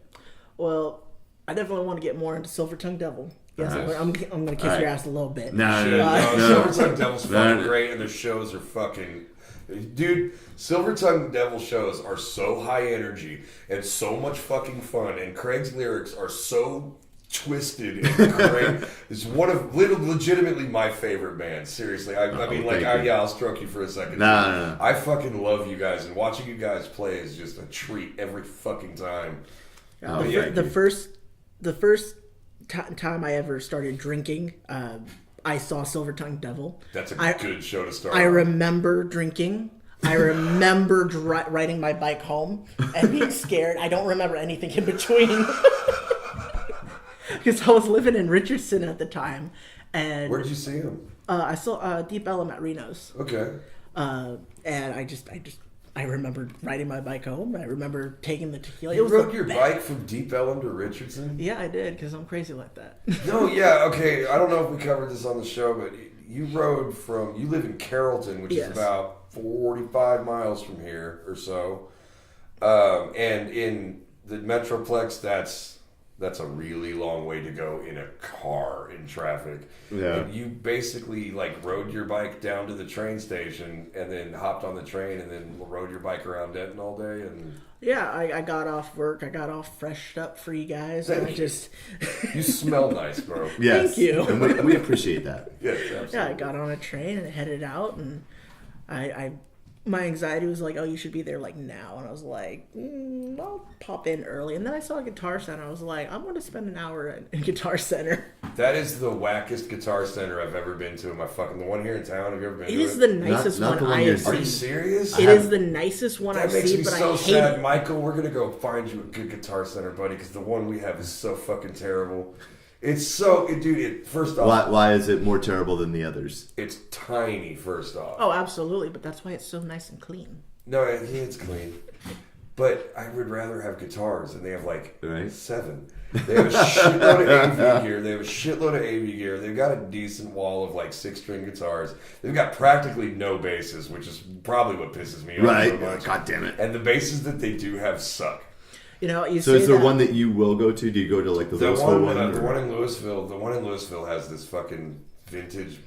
Well, I definitely want to get more into Silver Tongue Devil. Yes, Nice. I'm going to kiss Alright. your ass a little bit. No, Shit, no, no, no. Silver Tongue Devil's No, fucking no. great, and their shows are fucking... Dude, Silver Tongue Devil shows are so high energy and so much fucking fun, and Craig's lyrics are so twisted and great. It's one of legitimately my favorite bands. Seriously, I mean, like, thank you. yeah, I'll stroke you for a second. No. I fucking love you guys, and watching you guys play is just a treat every fucking time. Oh, yeah, thank The you. first time I ever started drinking, I saw Silver Tongue Devil. That's a I- good show to start. I remember drinking. I remember riding my bike home and being scared. I don't remember anything in between. Because I was living in Richardson at the time. And Where did you see him? I saw Deep Ellum at Reno's. Okay. And I remember riding my bike home. I remember taking the tequila. It You was rode the your best. bike from Deep Ellum to Richardson? Yeah, I did, because I'm crazy like that. No, yeah, okay. I don't know if we covered this on the show, but you rode from... You live in Carrollton, which Yes. is about 45 miles from here or so. And in the Metroplex, that's a really long way to go in a car in traffic. Yeah. And you basically like rode your bike down to the train station and then hopped on the train and then rode your bike around Denton all day. And Yeah, I got off work. I got all freshed up for you guys. And I Thank you. just... you smell nice, bro. Yes. Thank you. And we appreciate that. Yes, absolutely. Yeah, I got on a train and headed out, and my anxiety was like, oh, you should be there like now, and I was like, I'll pop in early, and then I saw a Guitar Center. I was like, I'm going to spend an hour in Guitar Center. That is the wackest guitar center I've ever been to. The one here in town. Have you ever been It to is it? the nicest not one the one I you're have Are you seen. serious? It is the nicest one That I've makes seen, me but so I hate sad, it. Michael. We're gonna go find you a good guitar center, buddy, because the one we have is so fucking terrible. It's so, dude. First off, Why is it more terrible than the others? it's tiny. First off, Oh, absolutely, but that's why it's so nice and clean. no, yeah, it's clean. But I would rather have guitars, and they have like Right. 7. They have a shitload of AV gear. They have a shitload of AV gear. They've got a decent wall of like 6-string guitars. They've got practically no basses, which is probably what pisses me off Right. so much. God damn it. And the basses that they do have suck. You know, you So say is there that, one that you will go to? Do you go to like the The Louisville one, one? the or- one in Louisville, has this fucking vintage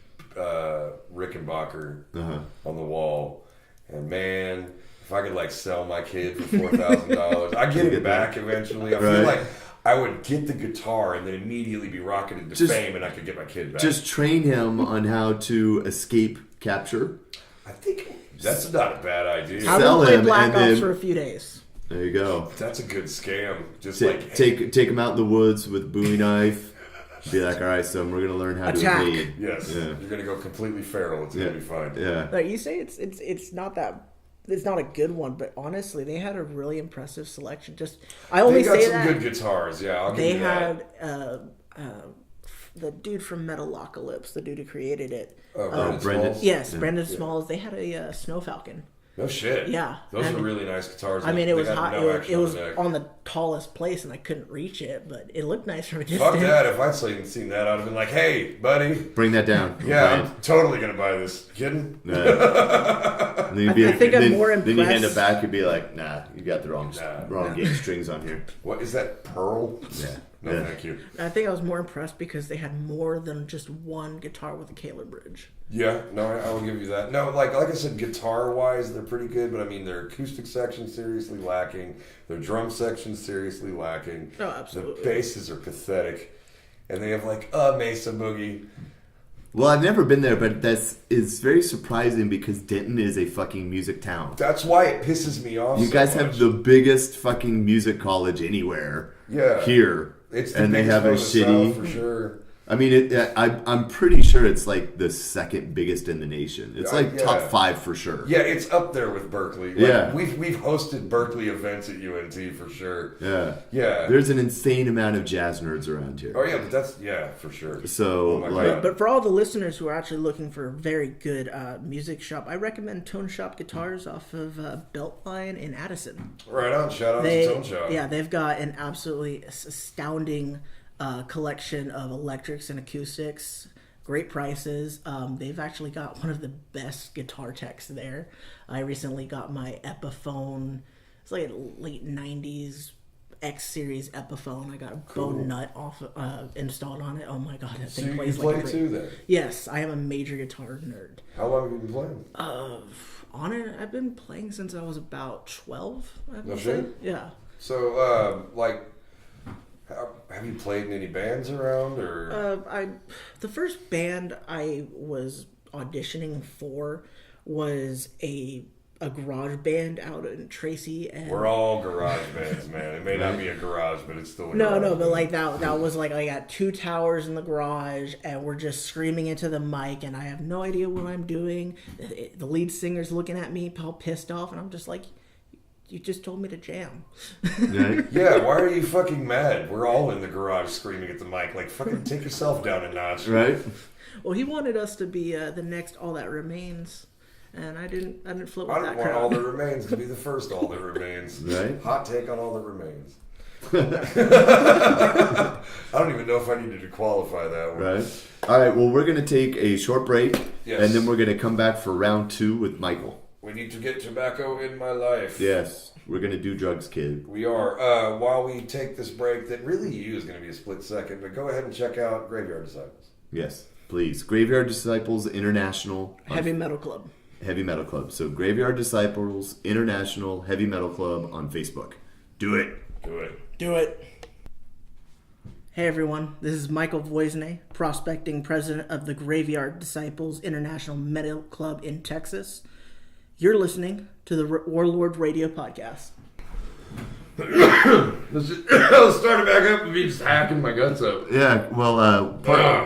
Rickenbacker Uh-huh. on the wall, and man, if I could like sell my kid for $4,000, I get it back eventually. I feel Right. like I would get the guitar and then immediately be rocketed to fame, and I could get my kid back. Just train him on how to escape capture. I think that's not a bad idea. I Sell will play him Black and Ops then- for a few days. There you go. That's a good scam. Just Take him out in the woods with a Bowie knife. Be like, all right, son, we're gonna learn how Attack. to evade. yes, Yeah. you're gonna go completely feral. It's gonna be fine. Yeah. Like you say, it's not that. It's not a good one, but honestly, they had a really impressive selection. Just I only They got say some that good guitars. Yeah, I'll give they you that. had the dude from Metalocalypse, the dude who created it. Brendan Brendan. Smalls? Yes, Brendan Smalls. They had a Snow Falcon. No shit. Yeah. Those And- are really nice guitars. I mean, it They was got hot. no It action was the neck. on the tallest place, and I couldn't reach it, but it looked nice from a distance. Fuck that. If I'd seen that, I'd have been like, hey, buddy. Bring that down. Yeah, Right. I'm totally going to buy this. Kidding? And then you'd be, I think I'm then, more Then you hand it impressed- back, you'd be like, nah, you got the wrong Nah. game strings on here. What is that? Pearl? Yeah. No, Yeah. thank you. I think I was more impressed because they had more than just one guitar with a Kaler bridge. Yeah, no, I will give you that. No, like I said, guitar-wise, they're pretty good, but I mean, their acoustic section seriously lacking. Their drum section seriously lacking. Oh, absolutely. The basses are pathetic. And they have like a Mesa Boogie. Well, I've never been there, but it's very surprising because Denton is a fucking music town. That's why it pisses me off. You so guys much. have the biggest fucking music college anywhere. Yeah. Here. It's the and they biggest have a one in the shitty. South for sure. I mean, I'm pretty sure it's like the second biggest in the nation. It's like Yeah. top 5 for sure. Yeah, it's up there with Berkeley. Like, Yeah. we've hosted Berkeley events at UNT for sure. Yeah. Yeah. There's an insane amount of jazz nerds around here. Oh yeah, but that's for sure. So, Oh my like, God. But for all the listeners who are actually looking for a very good music shop, I recommend Tone Shop Guitars off of Beltline in Addison. Right on. Shout out to Tone Shop. Yeah, they've got an absolutely astounding collection of electrics and acoustics. Great prices. They've actually got one of the best guitar techs there. I recently got my Epiphone. It's like a late 90s X series Epiphone. I got a bone nut off installed on it. Oh my god, that So thing you plays play like a too then? Yes, I am a major guitar nerd. How long have you been playing? On it, I've been playing since I was about 12. I would No say. shit? Yeah. So, have you played in any bands around or? The first band I was auditioning for was a garage band out in Tracy, and We're all garage bands, man. It may not be a garage, but it's still a no, garage. but like that was like I got 2 towers in the garage, and we're just screaming into the mic, and I have no idea what I'm doing. The lead singer's looking at me, all pissed off, and I'm just like, "You just told me to jam." right? Yeah, why are you fucking mad? We're all in the garage screaming at the mic. Like, fucking take yourself down a notch. Right? Well, he wanted us to be the next All That Remains, and I didn't flip with I that don't want crowd. All That Remains to be the first All That Remains. Right? Hot take on All That Remains. I don't even know if I needed to qualify that one. Right? All right, well, we're going to take a short break, Yes. and then we're going to come back for round 2 with Michael. We need to get tobacco in my life. Yes, we're going to do drugs, kid. We are. While we take this break, that really is going to be a split second, but go ahead and check out Graveyard Disciples. Yes, please. Graveyard Disciples International. Heavy Metal Club. Heavy Metal Club. So Graveyard Disciples International Heavy Metal Club on Facebook. Do it. Do it. Do it. Hey everyone, this is Michael Voisinet, prospecting president of the Graveyard Disciples International Metal Club in Texas. You're listening to the Warlord Radio Podcast. Let's start it back up and be just hacking my guts up. Yeah, well,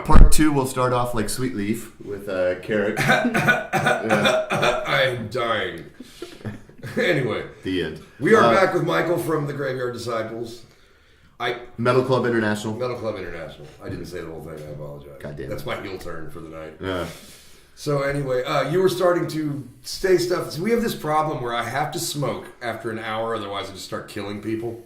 part 2 will start off like Sweet Leaf with Carrick. I am dying. Anyway, The end. we are back with Michael from the Graveyard Disciples. Metal Club International. Metal Club International. I didn't say the whole thing. I apologize. Goddamn. That's my heel turn for the night. Yeah. So anyway, you were starting to stay stuff. So we have this problem where I have to smoke after an hour, otherwise I just start killing people.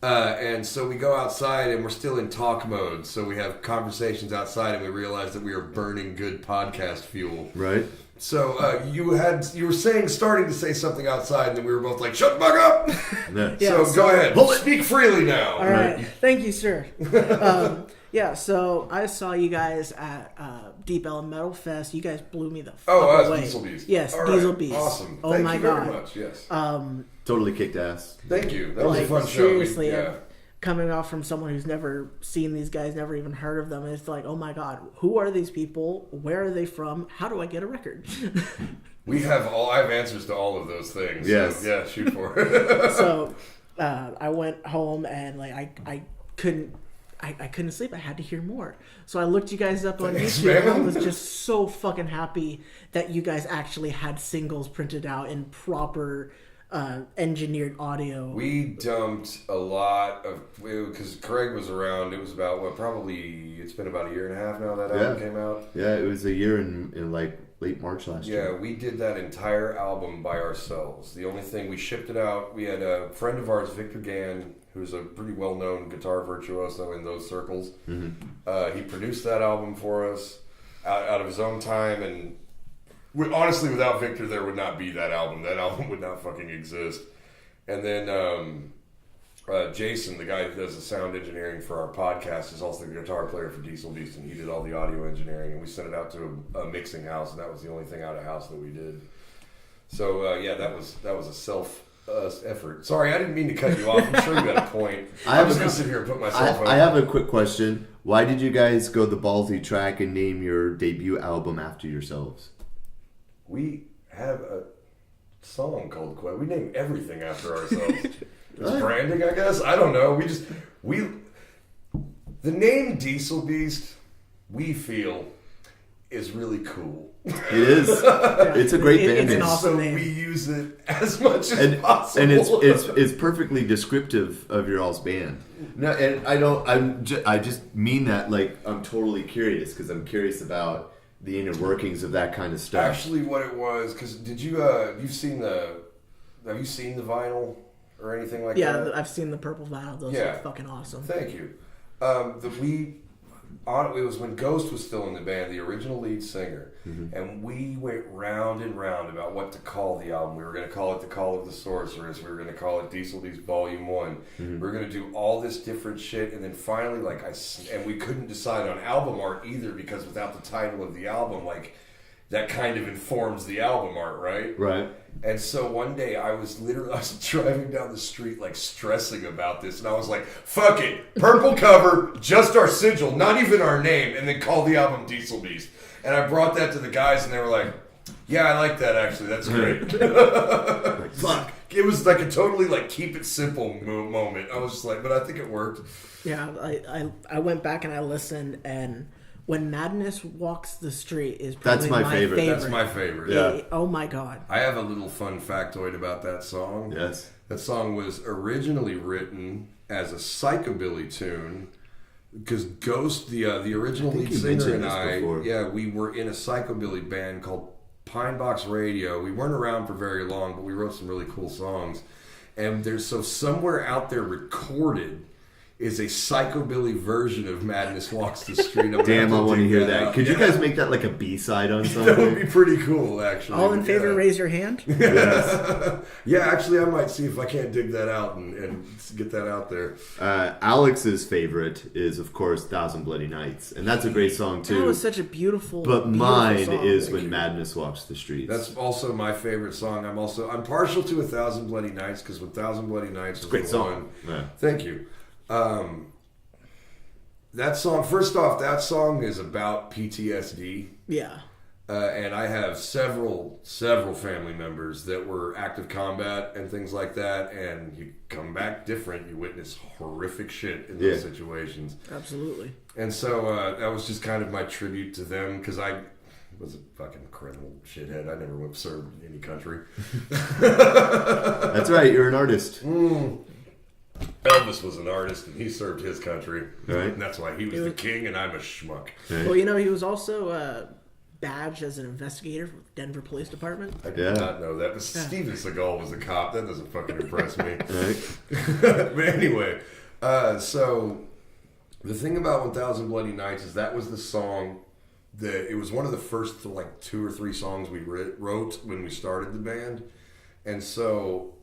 And so we go outside and we're still in talk mode. So we have conversations outside and we realize that we are burning good podcast fuel. Right? So you were starting to say something outside, and then we were both like, "Shut the fuck up!" Yeah. Yeah, So go ahead, speak freely now. All right. Thank you, sir. Yeah, so I saw you guys at Deep Ellum Metal Fest. You guys blew me the fuck away. Diesel Beast. Yes, All right. Diesel Beast. Awesome. Oh Thank my you god. very much. Yes. Totally kicked ass. Thank you. That was a fun seriously, show. coming off from someone who's never seen these guys, never even heard of them. And it's like, oh my God, who are these people? Where are they from? How do I get a record? I have answers to all of those things. Yes. So, yeah, shoot for it. So I went home and like I couldn't sleep. I had to hear more. So I looked you guys up on Thanks, YouTube, and I man. was just so fucking happy that you guys actually had singles printed out in proper engineered audio. We dumped a lot of, because Craig was around. It was about it's been about a year and a half now that album came out. Yeah, it was a year in like late March last year. Yeah, we did that entire album by ourselves. The only thing, we shipped it out. We had a friend of ours, Victor Gann, who's a pretty well-known guitar virtuoso in those circles. Mm-hmm. He produced that album for us out of his own time, and honestly, without Victor, there would not be that album. That album would not fucking exist. And then Jason, the guy who does the sound engineering for our podcast, is also the guitar player for Diesel Beast, and he did all the audio engineering, and we sent it out to a mixing house, and that was the only thing out of house that we did. So yeah, that was a self effort. Sorry, I didn't mean to cut you off. I'm sure you got a point. I'm just gonna sit here and put myself out. I have a quick question. Why did you guys go the ballsy track and name your debut album after yourselves? We have a song called Quest. We name everything after ourselves. It's branding, I guess. I don't know. The name Diesel Beast, we feel, is really cool. It is. It's a great band It's an name. awesome So name. we use it as much as possible. And it's perfectly descriptive of your all's band. No, and I just mean that like I'm totally curious because I'm curious about the inner workings of that kind of stuff. Actually, what it was, because have you seen the vinyl or anything like that? Yeah, I've seen the purple vinyl. Those Yeah. are fucking awesome. Thank you. It was when Ghost was still in the band, the original lead singer, and we went round and round about what to call the album. We were going to call it The Call of the Sorceress. We were going to call it Diesel Beast Volume 1. We were going to do all this different shit, and then finally, and we couldn't decide on album art either, because without the title of the album, that kind of informs the album art, right? Right. And so one day I was driving down the street stressing about this, and I was like, fuck it, purple cover, just our sigil, not even our name, and then call the album Diesel Beast. And I brought that to the guys, and they were like, yeah, I like that actually, that's great. Fuck. It was a totally keep it simple moment. I was just like, but I think it worked. Yeah, I went back and I listened, and When Madness Walks the Street is probably my favorite. That's my favorite. Yeah. Oh my God. I have a little fun factoid about that song. Yes. That song was originally written as a psychobilly tune, because Ghost, the original lead you singer, mentioned and this before. we were in a psychobilly band called Pine Box Radio. We weren't around for very long, but we wrote some really cool songs. And somewhere out there recorded is a psychobilly version of Madness Walks the Street. Damn, I want to hear that. out. Could you guys make that like a B-side on That would something? be pretty cool, actually. All in favor, raise your hand. Yes. Yeah, actually, I might see if I can't dig that out and get that out there. Alex's favorite is, of course, 1,000 Bloody Nights. And that's a great song, too. That was such a beautiful But beautiful mine song. is Thank When you. Madness Walks the Streets. That's also my favorite song. I'm partial to 1,000 Bloody Nights, because 1,000 Bloody Nights was great the song. one. Yeah. Thank you. That song, first off, that song is about PTSD. Yeah. And I have several family members that were active combat and things like that, and you come back different. You witness horrific shit in those situations. Absolutely. And so that was just kind of my tribute to them, because I was a fucking criminal shithead. I never went served in any country. That's right, you're an artist. Elvis was an artist, and he served his country. Right. And that's why he was the king, and I'm a schmuck. Right. Well, he was also badged as an investigator for Denver Police Department. I did not know that. But Steven Seagal was a cop. That doesn't fucking impress me. Right. But anyway, so the thing about 1,000 Bloody Nights is that was the song that it was one of the first 2 or 3 songs we wrote when we started the band, and so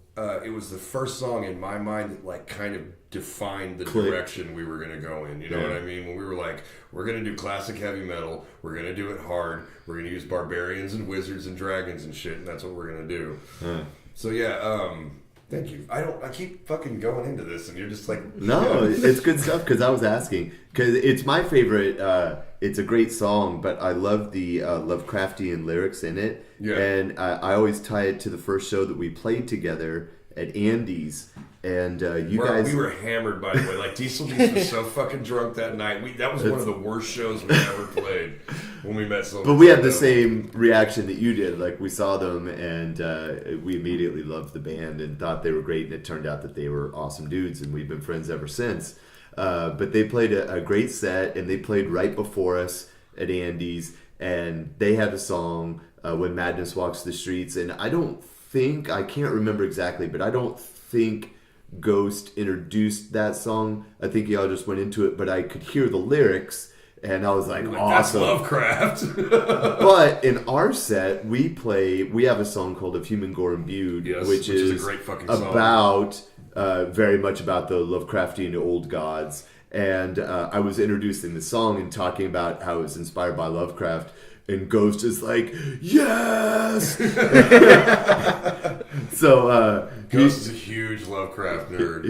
it was the first song in my mind that kind of defined the direction we were going to go in. You know what I mean? When we were like, we're going to do classic heavy metal, we're going to do it hard, we're going to use barbarians and wizards and dragons and shit, and that's what we're going to do. So yeah, Thank you. I keep fucking going into this, and you're just like, No, it's good stuff because I was asking because it's my favorite. It's a great song, but I love the Lovecraftian lyrics in it. Yeah. And I always tie it to the first show that we played together at Andy's. And you guys, we were hammered, by the way. Like Diesel Beast was so fucking drunk that night. That was one of the worst shows we ever played when we met. But we had the same reaction that you did. Like we saw them, and we immediately loved the band and thought they were great. And it turned out that they were awesome dudes, and we've been friends ever since. But they played a great set, and they played right before us at Andy's, and they had a song, When Madness Walks the Streets. And I can't remember exactly, but I don't think Ghost introduced that song. I think y'all just went into it, but I could hear the lyrics, and I was like, awesome. That's Lovecraft. But in our set, we have a song called Of Human Gore Imbued, which is a great fucking song. About very much about the Lovecraftian old gods. And I was introducing the song and talking about how it was inspired by Lovecraft. And Ghost is like, yes! So Ghost is a huge Lovecraft nerd.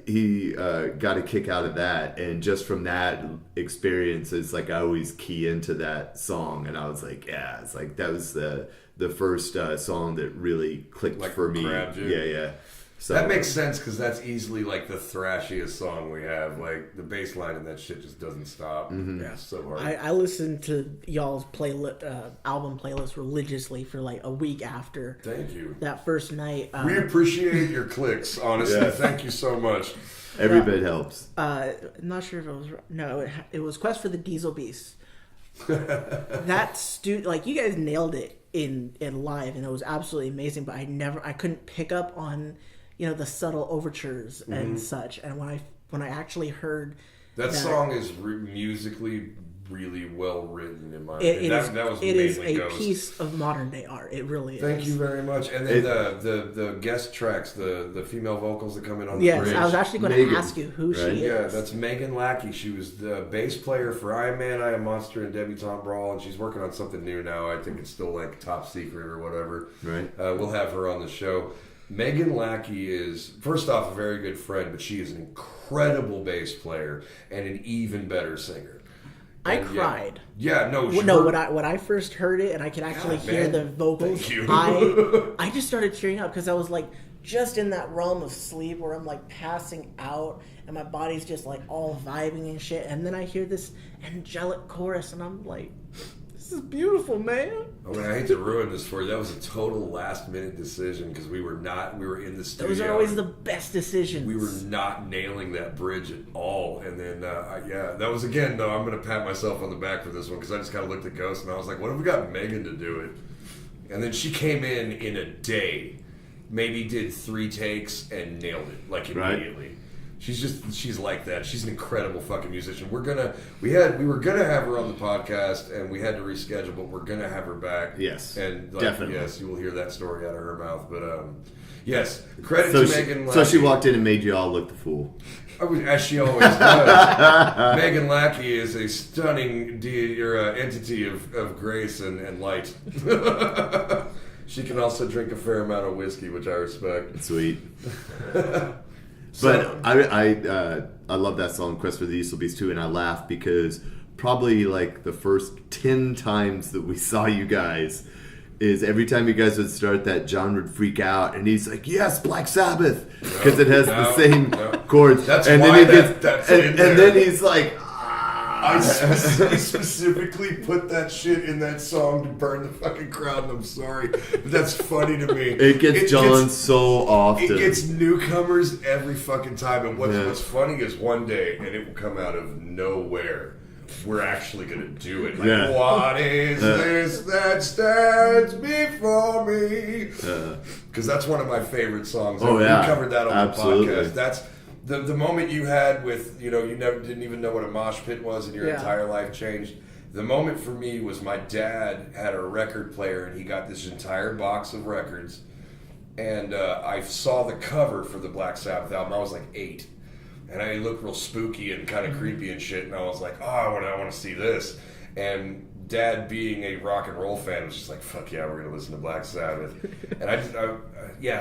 He got a kick out of that, and just from that experience, it's like I always key into that song, and I was like, yeah, it's like that was the first song that really clicked for me. Grabbed you. Yeah. So that makes sense because that's easily like the thrashiest song we have. Like the bass line and that shit just doesn't stop. Mm-hmm. Yeah, it's so hard. I listened to y'all's album playlist religiously for like a week after. Thank you. That first night. We appreciate your clicks, honestly. Yeah. Thank you so much. Every bit helps. I'm not sure if it was it was Quest for the Diesel Beast. Like you guys nailed it in live, and it was absolutely amazing. But I couldn't pick up on the subtle overtures and such. And when I actually heard that song is musically really well written, in my opinion. It is a piece of modern day art. It really is. Thank you very much. And then the guest tracks, the female vocals that come in on the bridge. Yes, I was actually going to ask you who she is. Yeah, that's Megan Lackey. She was the bass player for I Am Man, I Am Monster, and Debutante Brawl, and she's working on something new now. I think it's still like top secret or whatever. Right. We'll have her on the show. Megan Lackey is, first off, a very good friend, but she is an incredible bass player and an even better singer. I cried. Yeah, no. When I first heard it and I could actually hear the vocals, I just started tearing up because I was like just in that realm of sleep where I'm like passing out and my body's just like all vibing and shit. And then I hear this angelic chorus and I'm like, this is beautiful, man. I mean, I hate to ruin this for you. That was a total last-minute decision because we were in the studio. Those are always the best decisions. We were not nailing that bridge at all. And then, that was, again, though, I'm going to pat myself on the back for this one because I just kind of looked at Ghost and I was like, what if we got Megan to do it? And then she came in a day, maybe did 3 takes and nailed it, like immediately. Right. She's like that. She's an incredible fucking musician. We were gonna have her on the podcast and we had to reschedule, but we're gonna have her back. Yes, and definitely. Yes, you will hear that story out of her mouth. But yes, credit to Megan Lackey. So she walked in and made you all look the fool. As she always does. Megan Lackey is a stunning entity of grace and light. She can also drink a fair amount of whiskey, which I respect. Sweet. But I love that song, Quest for the Diesel Beast, too, and I laugh because probably like the first 10 times that we saw you guys is every time you guys would start that, John would freak out, and he's like, yes, Black Sabbath, because it has the same chords. That's and why then and then he's like, I specifically put that shit in that song to burn the fucking crowd, and I'm sorry, but that's funny to me. It gets John so often. It gets newcomers every fucking time, and what's funny is one day, and it will come out of nowhere, we're actually going to do it. Like, what is this that stands before me? Because that's one of my favorite songs. We covered that on the podcast. That's the moment you had with, you didn't even know what a mosh pit was and your entire life changed. The moment for me was my dad had a record player and he got this entire box of records. And I saw the cover for the Black Sabbath album. I was like 8. And it looked real spooky and kind of creepy and shit. And I was like, I want to see this. And Dad, being a rock and roll fan, was just like, fuck yeah, we're gonna listen to Black Sabbath. And I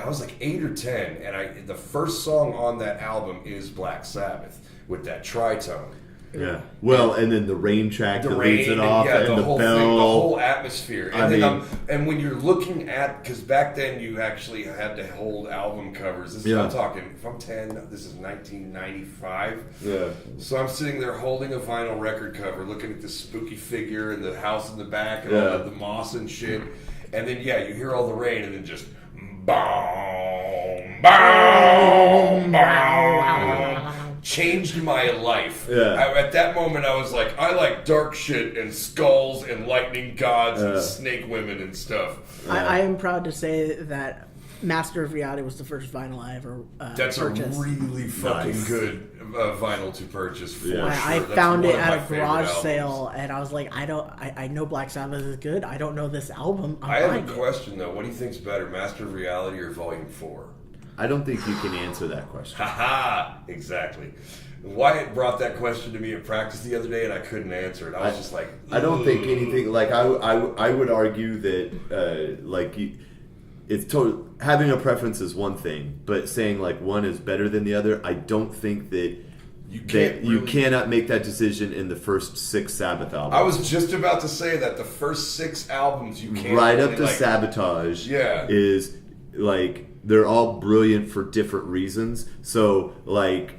was like 8 or 10, and the first song on that album is Black Sabbath with that tritone. Yeah. Well, and then the rain track that leads it off, yeah, and the the whole bell. thing, the whole atmosphere. And and when you're looking at, because back then you actually had to hold album covers. This is, I'm talking, if I'm 10, this is 1995. Yeah. So I'm sitting there holding a vinyl record cover, looking at this spooky figure and the house in the back and all the moss and shit. And then, you hear all the rain and then just boom, boom, boom. Changed my life. Yeah. At that moment, I was like, I like dark shit and skulls and lightning gods and snake women and stuff. I am proud to say that Master of Reality was the first vinyl I ever That's purchased. a really fucking good vinyl to purchase for sure. I That's found one it of at my a favorite garage albums. sale, and I was like, I know Black Sabbath is good. I don't know this album. I have a question though. What do you think's better, Master of Reality or Volume 4? I don't think you can answer that question. Haha, exactly. Wyatt brought that question to me at practice the other day, and I couldn't answer it. I was just like, ugh. I don't think anything. Like I would argue that it's total. Having a preference is one thing, but saying like one is better than the other, I don't think that you cannot make that decision in the first 6 Sabbath albums. I was just about to say that the first 6 albums you can't right really, up to Sabotage. Yeah. Is like they're all brilliant for different reasons. So like.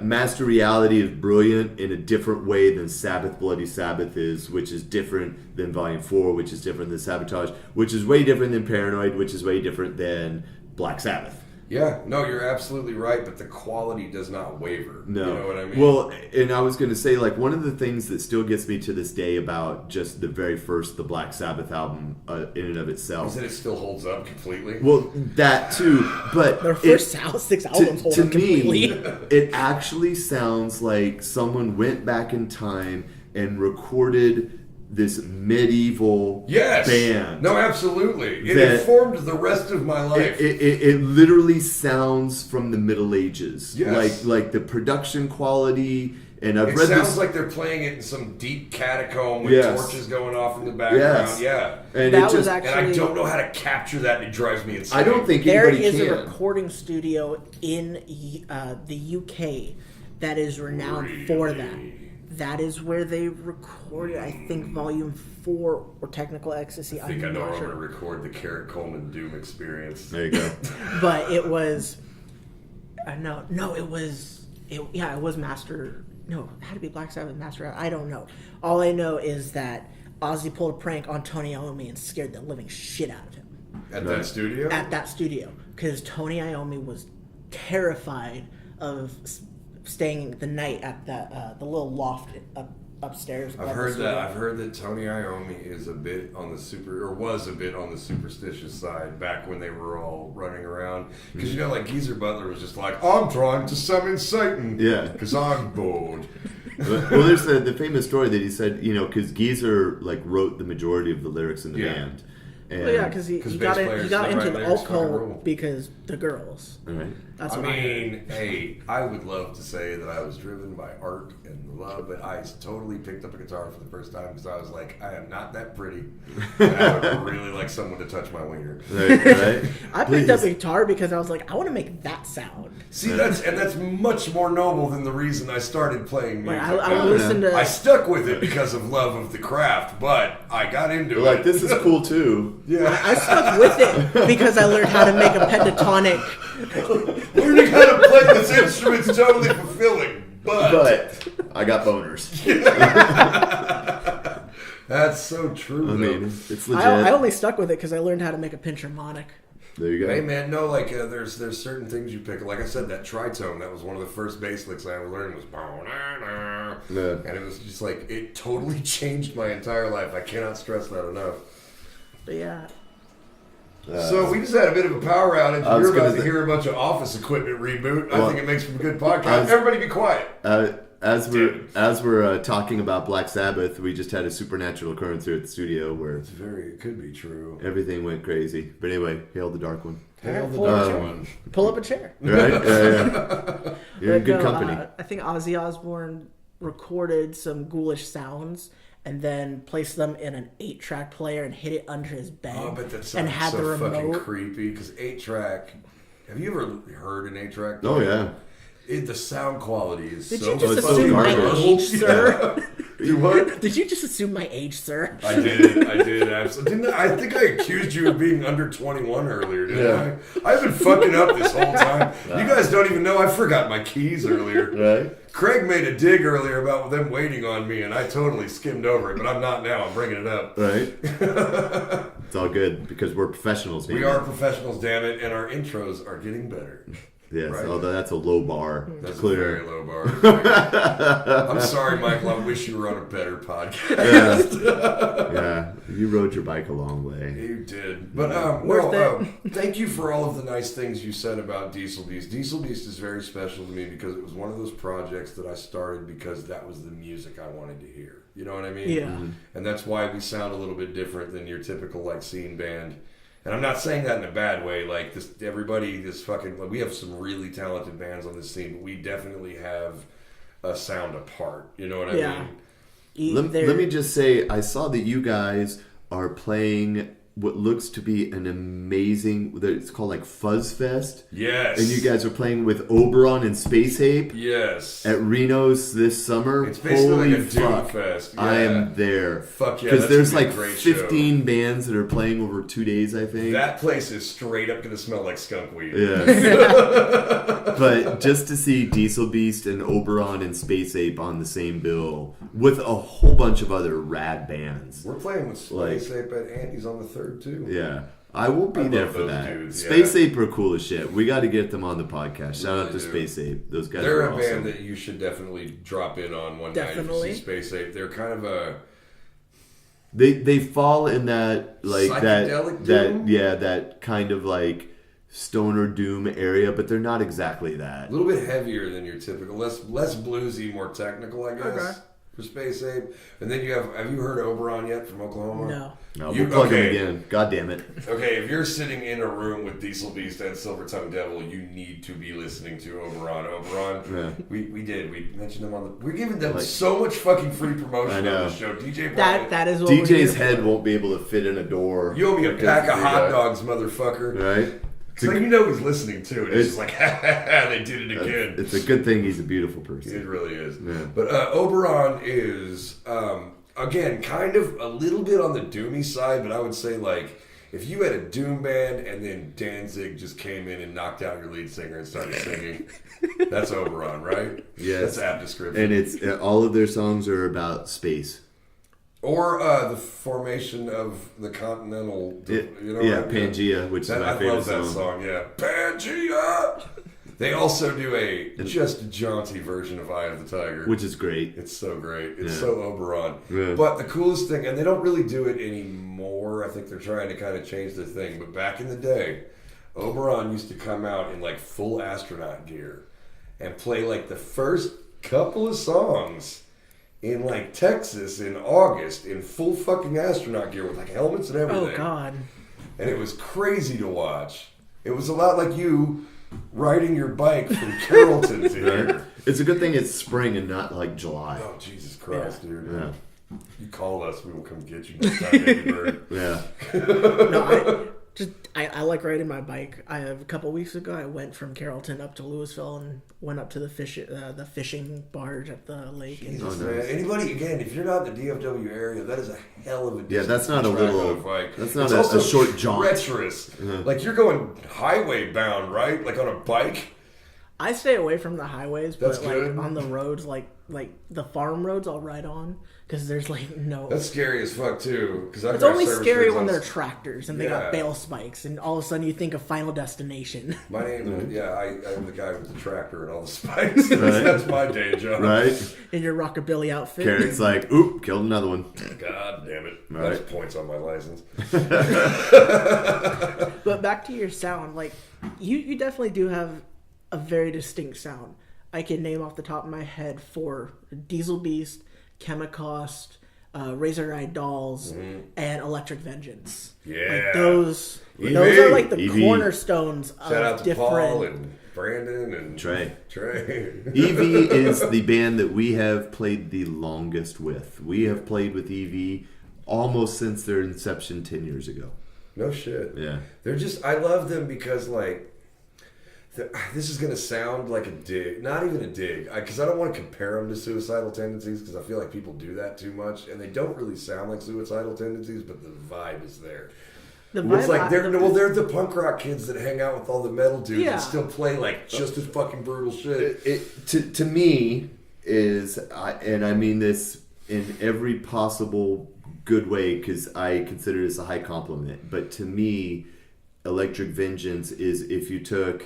Master Reality is brilliant in a different way than Sabbath Bloody Sabbath is, which is different than Volume 4, which is different than Sabotage, which is way different than Paranoid, which is way different than Black Sabbath. Yeah, no, you're absolutely right, but the quality does not waver. No. You know what I mean? Well, and I was going to say, like, one of the things that still gets me to this day about just the very first, the Black Sabbath album in and of itself. Is that it still holds up completely? Well, that too, but Their first 6 albums hold to up completely. me, it actually sounds like someone went back in time and recorded this medieval band. No, absolutely. It that- informed the rest of my life. It literally sounds from the Middle Ages. Yes. Like the production quality. And I've It read sounds this. like they're playing it in some deep catacomb with torches going off in the background. Yes. Yeah. And That it was just, actually- And I don't know how to capture that, and it drives me insane. I don't think There anybody is can. a recording studio in the UK that is renowned for that. That is where they recorded, I think, Volume 4 or Technical Ecstasy. I think I I'm know not where I'm sure. going to record the Carrot Coleman Doom experience. There you go. But it was it was Master. No, it had to be Black Sabbath Master. I don't know. All I know is that Ozzy pulled a prank on Tony Iommi and scared the living shit out of him At that studio? at that studio because Tony Iommi was terrified of staying the night at the little loft upstairs. I've heard that. I've heard that Tony Iommi is a bit on the was a bit on the superstitious side back when they were all running around. Because like Geezer Butler was just like, I'm trying to summon Satan. Yeah. Because I'm bored. Well, there's the famous story that he said, because Geezer wrote the majority of the lyrics in the band. And, Well, yeah, because he got into the lyrics fucking alcohol rule. because the girls. All right. That's I what I heard. mean, hey, I would love to say that I was driven by art and love, but I totally picked up a guitar for the first time because I was like, I am not that pretty. And I would really like someone to touch my wiener. Right. I picked up a guitar because I was like, I want to make that sound. See, that's much more noble than the reason I started playing music. I listened to. I stuck with it because of love of the craft, but I got into it. This is cool too. Yeah. I stuck with it because I learned how to make a pentatonic. Learning how to play this instrument's totally fulfilling, but I got boners. that's so true. I though. mean, it's legit. I only stuck with it because I learned how to make a pinch harmonic. There you go. Hey man, no, there's certain things you pick. Like I said, that tritone, that was one of the first bass licks I ever learned was Yeah. and it was just like it totally changed my entire life. I cannot stress that enough. But yeah. So we just had a bit of a power outage. I was You're about gonna to say- hear a bunch of office equipment reboot. Well, I think it makes for a good podcast. Everybody be quiet. As we're talking about Black Sabbath, we just had a supernatural occurrence here at the studio where It could be true. everything went crazy. But anyway, hail the dark one. Hail the Pull dark up- one. Pull up a chair. Right? Yeah. You're in But good no, company. I think Ozzy Osbourne recorded some ghoulish sounds, and then place them in an 8-track player and hit it under his bed. Oh, but that and sounds had so the remote. fucking creepy. Because 8-track. Have you ever heard an 8-track? Oh yeah. The sound quality is Did so you just so assume my garbage. age, sir? You what? Did you just assume my age, sir? I did, absolutely. I think I accused you of being under 21 earlier, didn't I? I've been fucking up this whole time. You guys don't even know I forgot my keys earlier. Right. Craig made a dig earlier about them waiting on me, and I totally skimmed over it, but I'm not now. I'm bringing it up. Right. It's all good because we're professionals. We are professionals, damn it, and our intros are getting better. Yes, Right. although that's a low bar. That's Clear. a very low bar. I'm sorry, Michael. I wish you were on a better podcast. Yeah, you rode your bike a long way. You did. But, thank you for all of the nice things you said about Diesel Beast. Diesel Beast is very special to me because it was one of those projects that I started because that was the music I wanted to hear. You know what I mean? Yeah. Mm-hmm. And that's why we sound a little bit different than your typical, like, scene band. And I'm not saying that in a bad way. Like, we have some really talented bands on this scene, but we definitely have a sound apart. You know what I mean? Let me just say, I saw that you guys are playing what looks to be an amazing, it's called like Fuzz Fest. Yes. And you guys are playing with Oberon and Space Ape. Yes. At Reno's this summer. It's basically Holy like a Doom fuck. Fest. Yeah. I am there. Fuck yeah. Because there's like great 15 show. bands that are playing over 2 days, I think. That place is straight up going to smell like skunk weed. Yeah. But just to see Diesel Beast and Oberon and Space Ape on the same bill with a whole bunch of other rad bands. We're playing with Space Ape at Andy's on the 3rd, too. Yeah. I will be there love for those that. dudes, Space yeah. Ape are cool as shit. We got to get them on the podcast. Shout out to do. Space Ape. Those guys They're are a awesome. band that you should definitely drop in on one night if Definitely. you see Space Ape. They're kind of a... They fall in that like Psychedelic doom? that kind of like stoner doom area, but they're not exactly A that. little bit heavier than your typical, less bluesy, more technical, I guess, Okay. for Space Ape. And then you have you heard Oberon yet from Oklahoma? No. No, we'll plug them again. God damn it. Okay, if you're sitting in a room with Diesel Beast and Silver Tongue Devil, you need to be listening to Oberon. Yeah. We mentioned them on the... We're giving them so much fucking free promotion I on know. the show. DJ That is what we're DJ's here head for. won't be able to fit in a door. You owe me a pack of hot dogs, motherfucker. Right? So you know he's listening too. And it's just like, ha ha ha, they did it again. It's a good thing he's a beautiful It person. really is. Yeah. But Oberon is, again, kind of a little bit on the doomy side, but I would say, like, if you had a doom band and then Danzig just came in and knocked out your lead singer and started singing, that's Oberon, right? Yes. That's apt description. And it's all of their songs are about space. Or the formation of the Continental, you know what I mean? Pangea, which is my I favorite love that song, yeah. Pangea! They also do a just jaunty version of Eye of the Tiger. which is great. It's so great. It's Yeah. so Oberon. Yeah. But the coolest thing, and they don't really do it anymore. I think they're trying to kind of change their thing. But back in the day, Oberon used to come out in like full astronaut gear and play like the first couple of songs in like Texas in August in full fucking astronaut gear with like helmets and everything. Oh, God. And it was crazy to watch. It was a lot like you riding your bike from Carrollton to here. It's a good thing it's spring and not like July. Oh, Jesus Christ, dude. Yeah. You call us, we will come get you next time, Baby Bird. Yeah. No, I like riding my bike. A couple weeks ago, I went from Carrollton up to Louisville and went up to the fishing barge at the lake. Jesus, Oh, man. nice. Anybody, again, if you're not in the DFW area, that is a hell of a distance. Yeah, that's not a to track little- on bike. that's not It's a also short jaunt. treacherous. Like, you're going highway bound, right? Like on a bike? I stay away from the highways, That's but like good. on the roads, like the farm roads, I'll ride on because there's like no. That's scary as fuck, too. Because It's only scary when they're tractors and they Yeah. got bale spikes, and all of a sudden you think of Final Destination. My name, I'm the guy with the tractor and all the spikes. That's my day job. Right? In your rockabilly outfit. Carrot's like, oop, killed another one. God damn it. Right. That's points on my license. But back to your sound, like you definitely do have a very distinct sound. I can name off the top of my head for Diesel Beast, Chemicost, Razor Eye Dolls, and Electric Vengeance. Yeah. Like those EV. are like the EV. cornerstones Shout out of to different. Paul and Brandon and Trey. Trey. EV is the band that we have played the longest with. We have played with EV almost since their inception 10 years ago. No shit. Yeah. They're just, I love them because, like, this is going to sound like a dig. Not even a dig. Because I don't want to compare them to Suicidal Tendencies because I feel like people do that too much. And they don't really sound like Suicidal Tendencies, but the vibe is there. It's like they're the punk rock kids that hang out with all the metal dudes and still play like just as fucking brutal shit. To me is, and I mean this in every possible good way because I consider this a high compliment, but to me, Electric Vengeance is if you took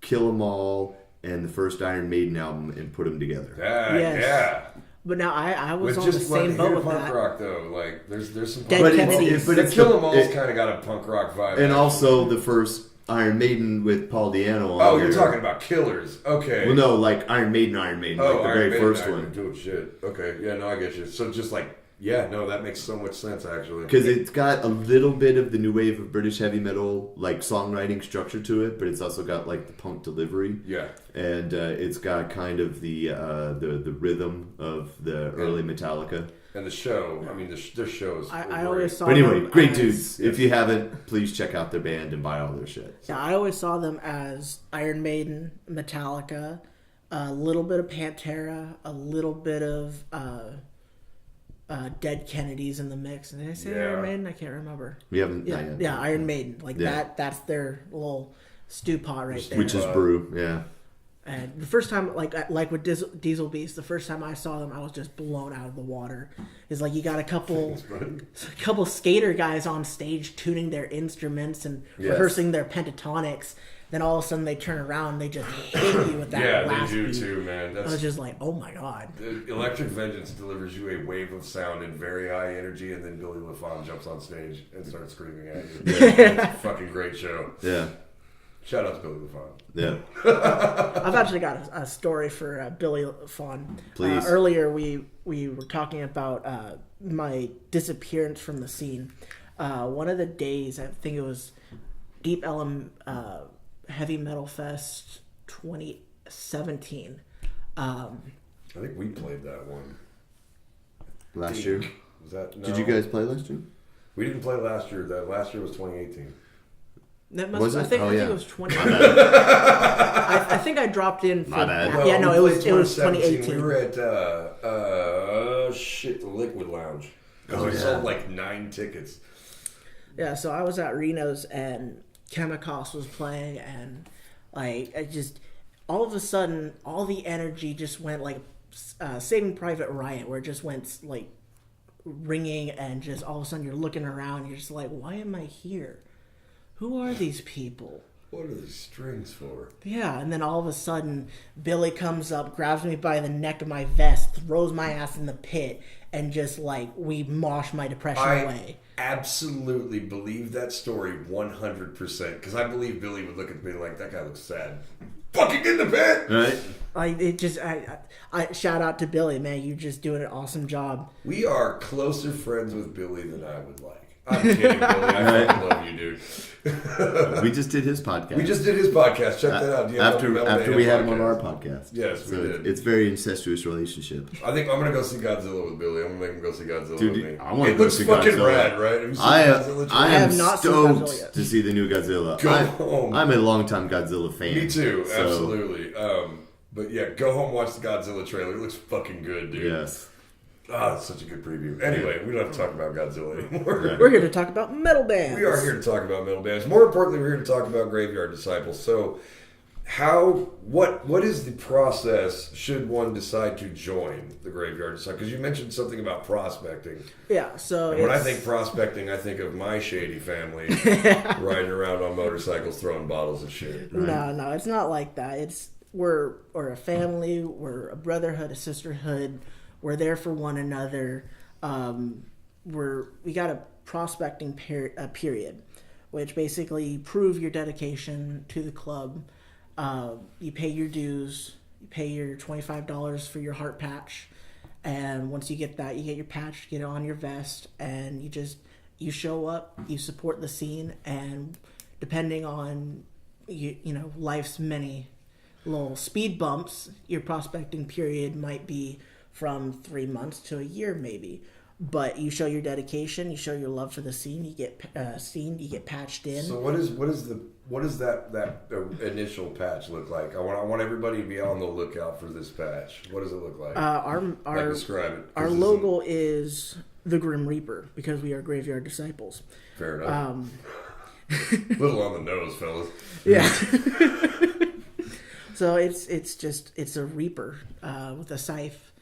Kill 'Em All and the first Iron Maiden album and put them together. Yeah. But now I was With on the just same boat with punk that. rock though, like there's some Dead punk Kennedys. but it's Kill 'Em All's it- kind of got a punk rock vibe. And also the first Iron Maiden with Paul Di'Anno on oh, you're there. talking about Killers. Okay. Well, no, like Iron Maiden, like the Iron very Maiden, first Iron one. Maiden. Oh shit. Okay. Yeah. No, I get you. So just like, yeah, no, that makes so much sense actually. Because it's got a little bit of the new wave of British heavy metal, like songwriting structure to it, but it's also got like the punk delivery. Yeah. And it's got kind of the rhythm of the early Metallica. And the show, I mean, their shows. I always saw But anyway, them great as, dudes. If you haven't, please check out their band and buy all their shit. Yeah, I always saw them as Iron Maiden, Metallica, a little bit of Pantera, a little bit of Dead Kennedys in the mix. And did I say Iron Maiden? I can't remember. We haven't. Yeah, not yet. yeah, Iron Maiden. Like Yeah. that's their little stew pot right there. Which is brew, yeah. And the first time, like with Diesel Beast, the first time I saw them, I was just blown out of the water. It's like you got a couple skater guys on stage tuning their instruments and rehearsing their pentatonics. Then all of a sudden they turn around and they just hit you with that blast they do beat. too, man. I was just like, oh my god. Electric Vengeance delivers you a wave of sound and very high energy, and then Billy LaFon jumps on stage and starts screaming at you. It's a fucking great show. Yeah. Shout out to Billy LaFon. Yeah. I've actually got a story for Billy LaFon. Please. Earlier we were talking about my disappearance from the scene. One of the days, I think it was Deep Ellum Heavy Metal Fest 2017. I think we played that one. Last year. Was that? No. Did you guys play last year? We didn't play last year. That last year was 2018. That Was it? I think Oh, it yeah. was 20. I think I dropped in for My bad. that. Yeah, no, it we was played 2018. We were at the Liquid Lounge. We sold like 9 tickets. Yeah, so I was at Reno's and Chemicals was playing, and like I just all of a sudden all the energy just went like Saving Private Ryan, where it just went like ringing, and just all of a sudden you're looking around, you're just like, why am I here? Who are these people? What are these strings for? Yeah, and then all of a sudden, Billy comes up, grabs me by the neck of my vest, throws my ass in the pit, and just like we mosh my depression away. Absolutely believe that story 100% because I believe Billy would look at me like, that guy looks sad. Fucking in the pit! Right? I shout out to Billy, man. You're just doing an awesome job. We are closer friends with Billy than I would like. I'm kidding, Billy. I fucking love you, dude. We just did his podcast. We just did his podcast. Check that out. After we had him on our podcast. Yes, we did. It's very incestuous relationship. I think I'm gonna go see Godzilla with Billy. I'm gonna make him go see Godzilla Dude, with me. I want to It go looks see fucking Godzilla. rad, right? Have you seen I Godzilla? am have not seen Godzilla stoked yet. to see the new Godzilla. Go home. I'm a longtime Godzilla fan. Me too, so, absolutely. But yeah, go home, watch the Godzilla trailer. It looks fucking good, dude. Yes. Ah, it's such a good preview. Anyway, we don't have to talk about Godzilla anymore. We're here to talk about metal bands. We are here to talk about metal bands. More importantly, we're here to talk about Graveyard Disciples. So, what is the process should one decide to join the Graveyard Disciples? Because you mentioned something about prospecting. Yeah, so And when I think prospecting, I think of my shady family riding around on motorcycles throwing bottles of shit. no, it's not like that. We're a family. We're a brotherhood, a sisterhood. We're there for one another. We got a prospecting period, which basically you prove your dedication to the club. You pay your dues. You pay your $25 for your heart patch, And once you get that, you get your patch, get it on your vest, and you show up, you support the scene, and depending on life's many little speed bumps, your prospecting period might be from 3 months to a year maybe. But you show your dedication, you show your love for the scene, you get patched in. So what does that initial patch look like? I want everybody to be on the lookout for this patch. What does it look like? Describe it. Our logo is the Grim Reaper because we are Graveyard Disciples. Fair enough. Little on the nose, fellas. Yeah. So it's a Reaper with a scythe.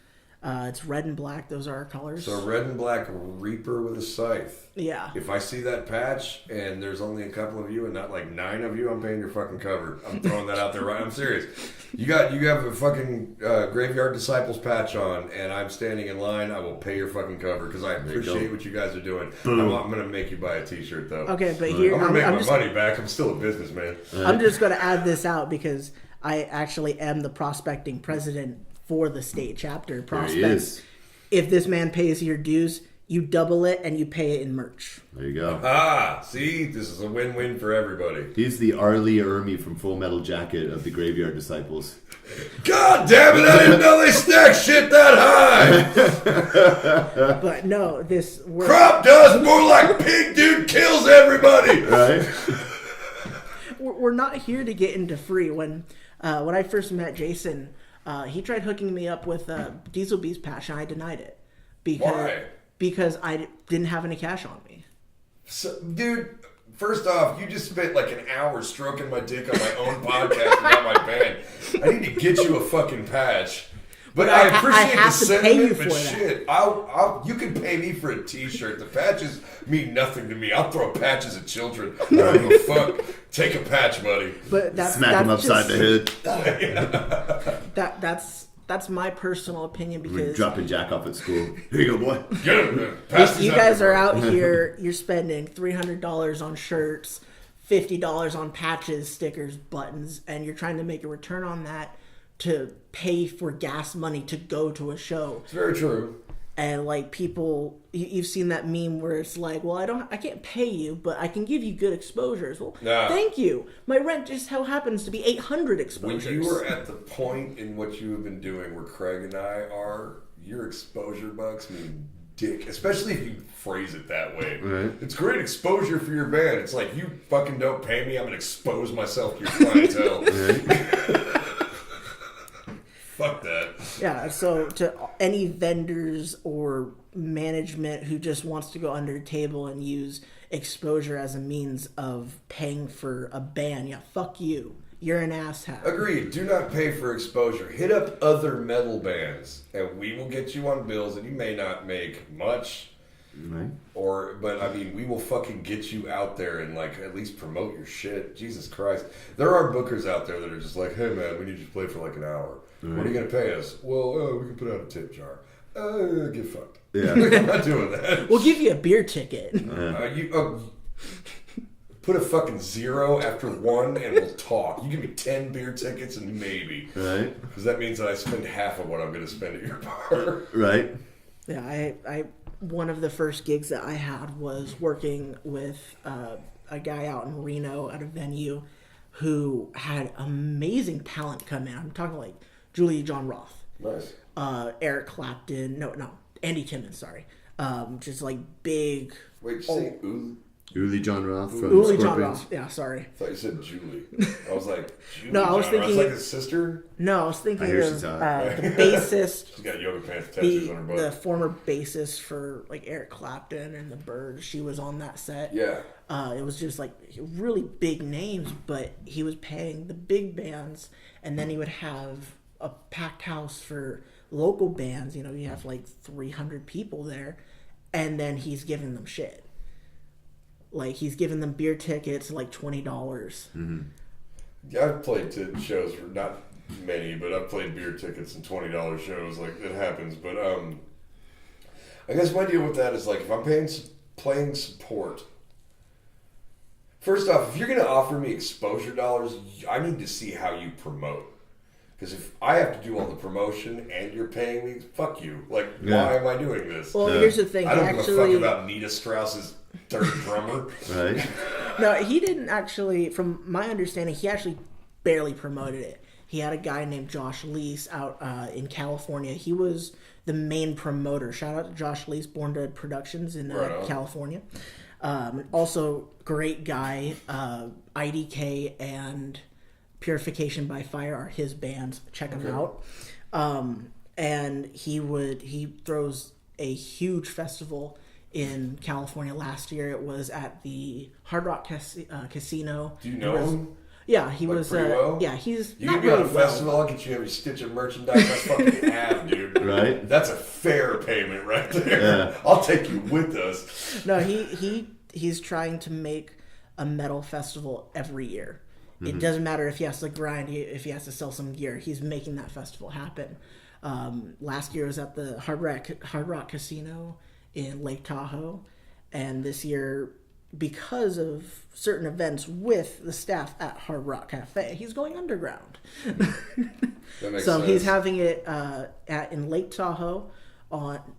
It's red and black. Those are our colors. So red and black Reaper with a scythe. Yeah. If I see that patch and there's only a couple of you and not like 9 of you, I'm paying your fucking cover. I'm throwing that out there right. I'm serious. You have a fucking Graveyard Disciples patch on and I'm standing in line. I will pay your fucking cover because I appreciate what you guys are doing. I'm going to make you buy a t-shirt though. Okay, but here I'm going to make my money back. I'm still a businessman. I'm just going to add this out because I actually am the prospecting president for the state chapter. Prospects. If this man pays your dues, you double it and you pay it in merch. There you go. See, this is a win-win for everybody. He's the Arlie Ermy from Full Metal Jacket of the Graveyard Disciples. God damn it! I didn't know they stack shit that high. But no, crop dust more like pig dude kills everybody. Right. We're not here to get into free. When I first met Jason, he tried hooking me up with a Diesel Beast patch, and I denied it. Why? Because I didn't have any cash on me. So, dude, first off, you just spent like an hour stroking my dick on my own podcast about my band. I need to get you a fucking patch. But I appreciate the sentiment, but shit, you can pay me for a t-shirt. The patches mean nothing to me. I'll throw patches at children. I don't give a fuck. Take a patch, buddy. But smack him upside the head. That's my personal opinion because we're dropping Jack off at school. Here you go, boy. Get him, man. If you guys are out here, you're spending $300 on shirts, $50 on patches, stickers, buttons, and you're trying to make a return on that to pay for gas money to go to a show. It's very true. And like people, you've seen that meme where it's like, well, I can't pay you, but I can give you good exposures. Well, thank you. My rent just how happens to be 800 exposures. When you are at the point in what you have been doing where Craig and I are, your exposure bucks mean dick, especially if you phrase it that way. Right. It's great exposure for your band. It's like, you fucking don't pay me, I'm gonna expose myself to your clientele. Fuck that. Yeah, so to any vendors or management who just wants to go under the table and use exposure as a means of paying for a band, yeah, fuck you. You're an asshat. Agreed. Do not pay for exposure. Hit up other metal bands, and we will get you on bills, and you may not make much. Right. But I mean, we will fucking get you out there and like at least promote your shit. Jesus Christ. There are bookers out there that are just like, hey man, we need you to play for like an hour. Right. What are you going to pay us? Well, we can put out a tip jar. Get fucked. Yeah. I'm not doing that. We'll give you a beer ticket. Put a fucking 0 after 1 and we'll talk. You give me 10 beer tickets and maybe. Right. Because that means that I spend half of what I'm going to spend at your bar. Right. Yeah, I one of the first gigs that I had was working with a guy out in Reno at a venue who had amazing talent come in. I'm talking like Julia John Roth. Nice. Eric Clapton. No, Andy Timmons, sorry. Just like big... Wait, did you say Uli John Roth from Uli Scorpions. John Roth. Yeah, sorry. I thought you said Julie. I was like, Julie No, I was John thinking... Roth. Like his sister? No, I was thinking hear of she's hot. the bassist... She's got yoga pants tattoos on her butt. The former bassist for like Eric Clapton and the Byrds. She was on that set. Yeah. It was just like really big names, but he was paying the big bands, and then he would have a packed house for local bands. You know, you have like 300 people there, and then he's giving them shit. Like he's giving them beer tickets like $20. Mm-hmm. Yeah, I've played shows for not many, but I've played beer tickets and $20 shows. Like it happens, but I guess my deal with that is like if I'm playing support. First off, if you're going to offer me exposure dollars, I need to see how you promote. Because if I have to do all the promotion and you're paying me, fuck you. Like, why am I doing this? Well, here's the thing. I don't give a fuck about Nita Strauss's third drummer. Right? No, he didn't actually, from my understanding, he actually barely promoted it. He had a guy named Josh Leese out in California. He was the main promoter. Shout out to Josh Leese, Born Dead Productions in California. Also, great guy. IDK and Purification by Fire are his bands. Check them out. And he throws a huge festival in California. Last year it was at the Hard Rock Casino. Do you know him? Yeah, he like was. Well? Yeah, he's. You not can be on a really festival. I'll get you every stitch of merchandise I fucking have, dude. Right? That's a fair payment right there. Yeah. I'll take you with us. No, he's trying to make a metal festival every year. It doesn't matter if he has to grind, if he has to sell some gear. He's making that festival happen. Last year was at the Hard Rock Casino in Lake Tahoe, and this year, because of certain events with the staff at Hard Rock Cafe, he's going underground. That makes So sense. he's having it in Lake Tahoe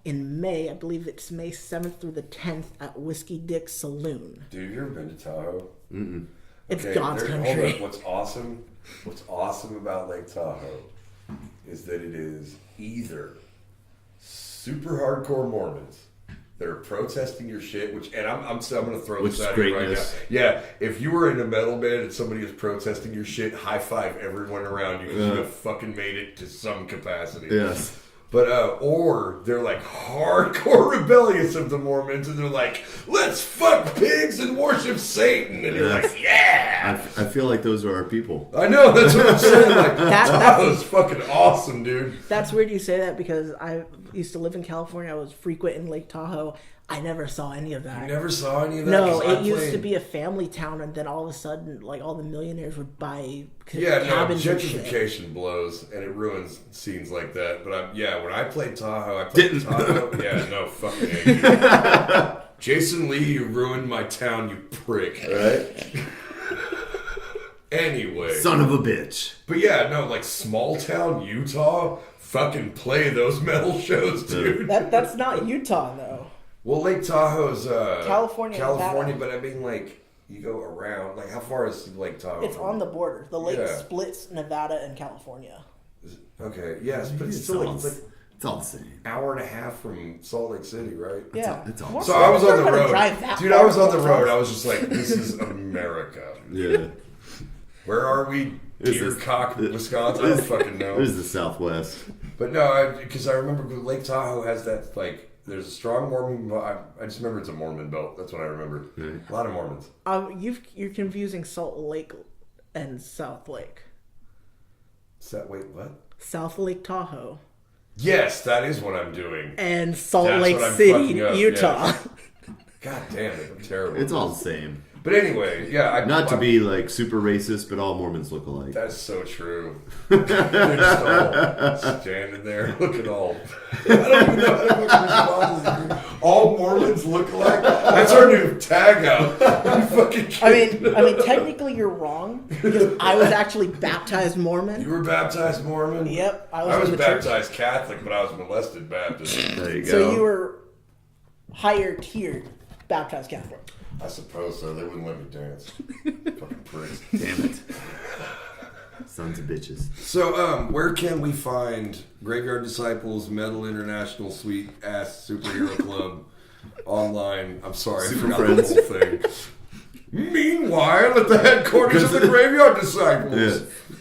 in May. I believe it's May 7th through the 10th at Whiskey Dick Saloon. Dude, you ever been to Tahoe? Mm-mm. It's God's country. Hold on. What's awesome about Lake Tahoe is that it is either super hardcore Mormons that are protesting your shit, and I'm going to throw Which this out here right now. greatness. Yeah, if you were in a metal band and somebody is protesting your shit, high five everyone around you because you have fucking made it to some capacity. Yes. But, or they're like hardcore rebellious of the Mormons and they're like, let's fuck pigs and worship Satan. And you're like, yeah. I feel like those are our people. I know, that's what I'm saying. Like, That that was fucking awesome, dude. That's weird you say that because I used to live in California. I was frequent in Lake Tahoe. I never saw any of that. You never saw any of that? No, 'Cause I it used played- to be a family town, and then all of a sudden, like, all the millionaires would buy Yeah, no, cabins and shit. gentrification blows, and it ruins scenes like that. But when I played Tahoe, Tahoe. Yeah, no, fucking A, dude. Jason Lee, you ruined my town, you prick. Right? Anyway. Son of a bitch. But yeah, no, like small town Utah, fucking play those metal shows, dude. That's not Utah, though. Well, Lake Tahoe's California, Nevada. but I mean, like, you go around. Like, how far is Lake Tahoe? It's on the border. The lake Yeah. splits Nevada and California. Okay, yes, but it's still like, It's all the same. hour and a half from Salt Lake City, right? Yeah. It's all- More So I was people on the are gonna road. drive that Dude, far I was on to the Texas. road. I was just like, this is America. Yeah. Where are we? This Deer is- Cock, Wisconsin? I don't fucking know. There's the Southwest. But no, because I remember Lake Tahoe has that, like, there's a strong Mormon. I just remember it's a Mormon belt. That's what I remember. Right. A lot of Mormons. You're confusing Salt Lake and South Lake. Wait, what? South Lake Tahoe Yes, that is what I'm doing. and Salt That's Lake what I'm City, fucking up, Utah. yeah. God damn it, I'm terrible. It's all the same. But anyway, yeah. Not to be like super racist, but all Mormons look alike. That's so true. They're just all standing there looking all. I don't even know how to fucking respond. All Mormons look alike. That's our new tag out. You fucking kidding? I mean, technically you're wrong because I was actually baptized Mormon. You were baptized Mormon? Yep, I in was the baptized Catholic, but I was molested Baptist. There you go. So you were higher tiered baptized Catholic. I suppose so. They wouldn't let me dance. Fucking pricks. Damn it. Sons of bitches. So, where can we find Graveyard Disciples Metal International Sweet Ass Superhero Club online? I'm sorry, Super I forgot Friends. the whole thing. Meanwhile, at the headquarters of the Graveyard Disciples. Yeah.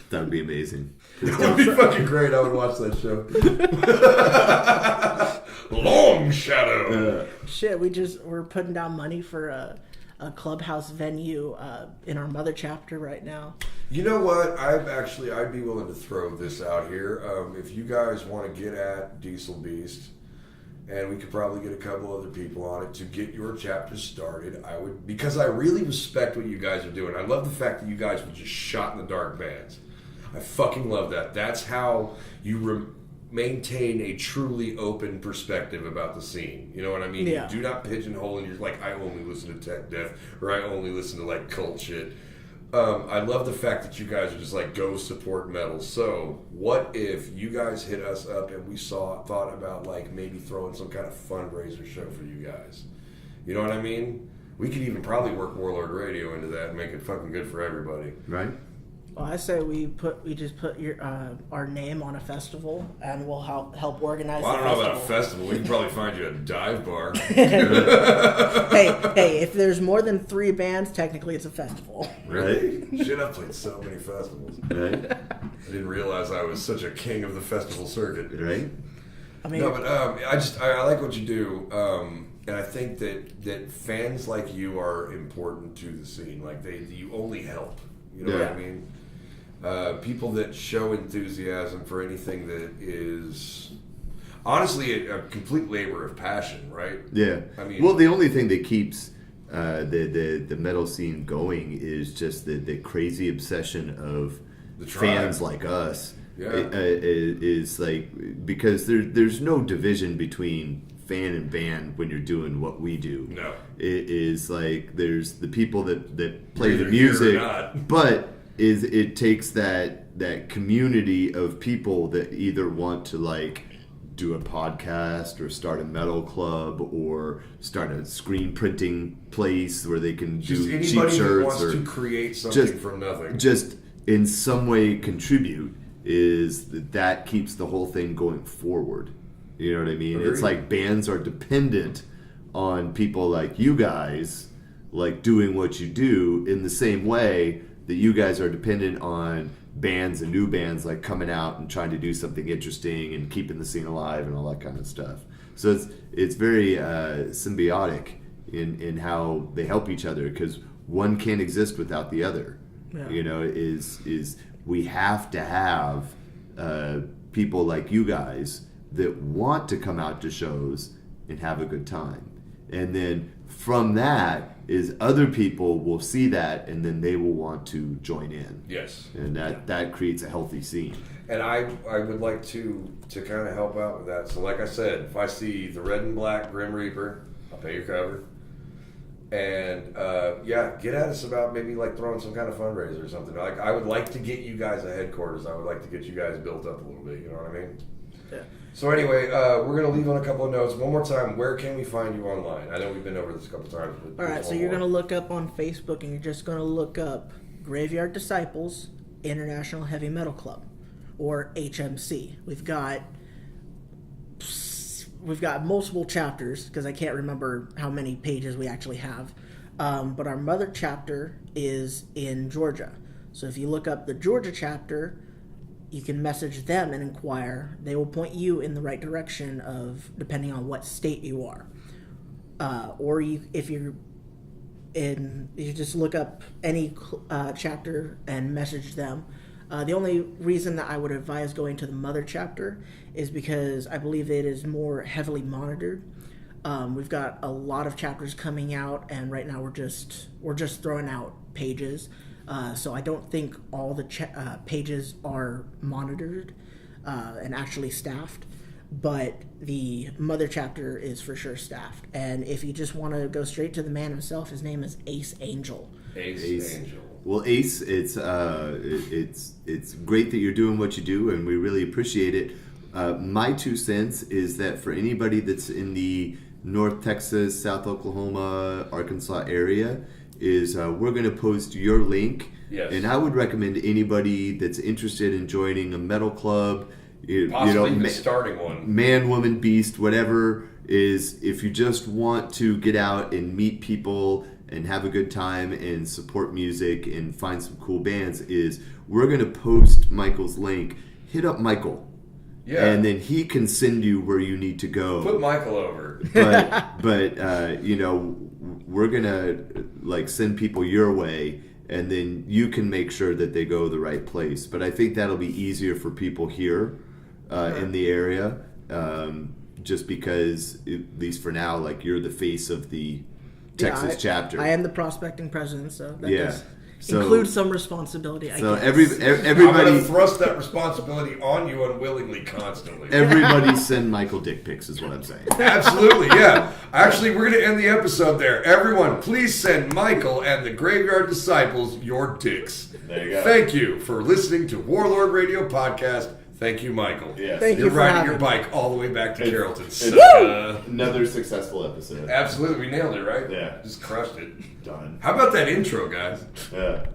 That would be amazing. It would be fucking great. I would watch that show. Long Shadow. Shit, we're putting down money for a clubhouse venue in our mother chapter right now. You know what? I'd be willing to throw this out here. If you guys want to get at Diesel Beast, and we could probably get a couple other people on it to get your chapter started, I would, because I really respect what you guys are doing. I love the fact that you guys were just shot in the dark bands. I fucking love that. That's how you maintain a truly open perspective about the scene. You know what I mean? Yeah. You do not pigeonhole and you're like, I only listen to tech death, or I only listen to like cult shit. I love the fact that you guys are just like, go support metal. So what if you guys hit us up and we thought about like maybe throwing some kind of fundraiser show for you guys? You know what I mean? We could even probably work Warlord Radio into that and make it fucking good for everybody. Right. Well, I say we just put our name on a festival, and we'll help organize. Well, I don't the know about a festival. We can probably find you a dive bar. hey, if there's more than 3 bands, technically it's a festival. Really? Shit, I've played so many festivals. Right. I didn't realize I was such a king of the festival circuit. Right. I mean, No, but I like what you do, and I think that fans like you are important to the scene. Like you only help. You know what I mean? People that show enthusiasm for anything that is honestly a complete labor of passion, right? Yeah. I mean, well, the only thing that keeps the metal scene going is just the crazy obsession of The tribe. fans like us. Yeah. Is like, because there's no division between fan and band when you're doing what we do. No. It is like there's the people that play Either the here or music, not. but it takes that community of people that either want to like do a podcast or start a metal club or start a screen printing place where they can just do anybody cheap who shirts wants or to create something just- from nothing. just in some way contribute, is that keeps the whole thing going forward. You know what I mean? Agreed. It's like bands are dependent on people like you guys, like doing what you do, in the same way that you guys are dependent on bands and new bands like coming out and trying to do something interesting and keeping the scene alive and all that kind of stuff. So it's very symbiotic in how they help each other, because one can't exist without the other. Yeah. You know, is we have to have people like you guys that want to come out to shows and have a good time. And then from that is other people will see that, and then they will want to join in. Yes. And that creates a healthy scene. And I would like to kind of help out with that. So like I said, if I see the Red and Black Grim Reaper, I'll pay your cover. And get at us about maybe like throwing some kind of fundraiser or something. Like I would like to get you guys a headquarters. I would like to get you guys built up a little bit. You know what I mean? Yeah. So anyway, we're gonna leave on a couple of notes. One more time, where can we find you online? I know we've been over this a couple times. But all right, so you're going to look up on Facebook, and you're just going to look up Graveyard Disciples International Heavy Metal Club, or HMC. We've got multiple chapters, because I can't remember how many pages we actually have. But our mother chapter is in Georgia. So if you look up the Georgia chapter, you can message them and inquire. They will point you in the right direction of depending on what state you are. Or if you're in, you just look up any chapter and message them. The only reason that I would advise going to the mother chapter is because I believe it is more heavily monitored. We've got a lot of chapters coming out, and right now we're just throwing out pages. So I don't think all the pages are monitored and actually staffed, but the mother chapter is for sure staffed. And if you just want to go straight to the man himself, his name is Ace Angel. Ace Angel. Well, Ace, it's great that you're doing what you do, and we really appreciate it. My 2 cents is that for anybody that's in the North Texas, South Oklahoma, Arkansas area, is we're going to post your link. Yes. And I would recommend anybody that's interested in joining a metal club, Possibly even starting one. Man, woman, beast, whatever, is if you just want to get out and meet people and have a good time and support music and find some cool bands, is we're going to post Michael's link. Hit up Michael. Yeah. And then he can send you where you need to go. Put Michael over. But we're going to like send people your way, and then you can make sure that they go the right place. But I think that'll be easier for people here in the area, just because, at least for now, like you're the face of the Texas chapter. I am the prospecting president, so that include some responsibility. I So guess. I'm everybody going to thrust that responsibility on you unwillingly, constantly. everybody send Michael dick pics is what I'm saying. Absolutely, yeah. Actually, we're going to end the episode there. Everyone, please send Michael and the Graveyard Disciples your dicks. There you go. Thank you for listening to Warlord Radio Podcast. Thank you, Michael. Yes. Thank You're you for riding having your me. bike all the way back to Carrollton. Another successful episode. Absolutely, we nailed it, right? Yeah. Just crushed it. Done. How about that intro, guys? Yeah.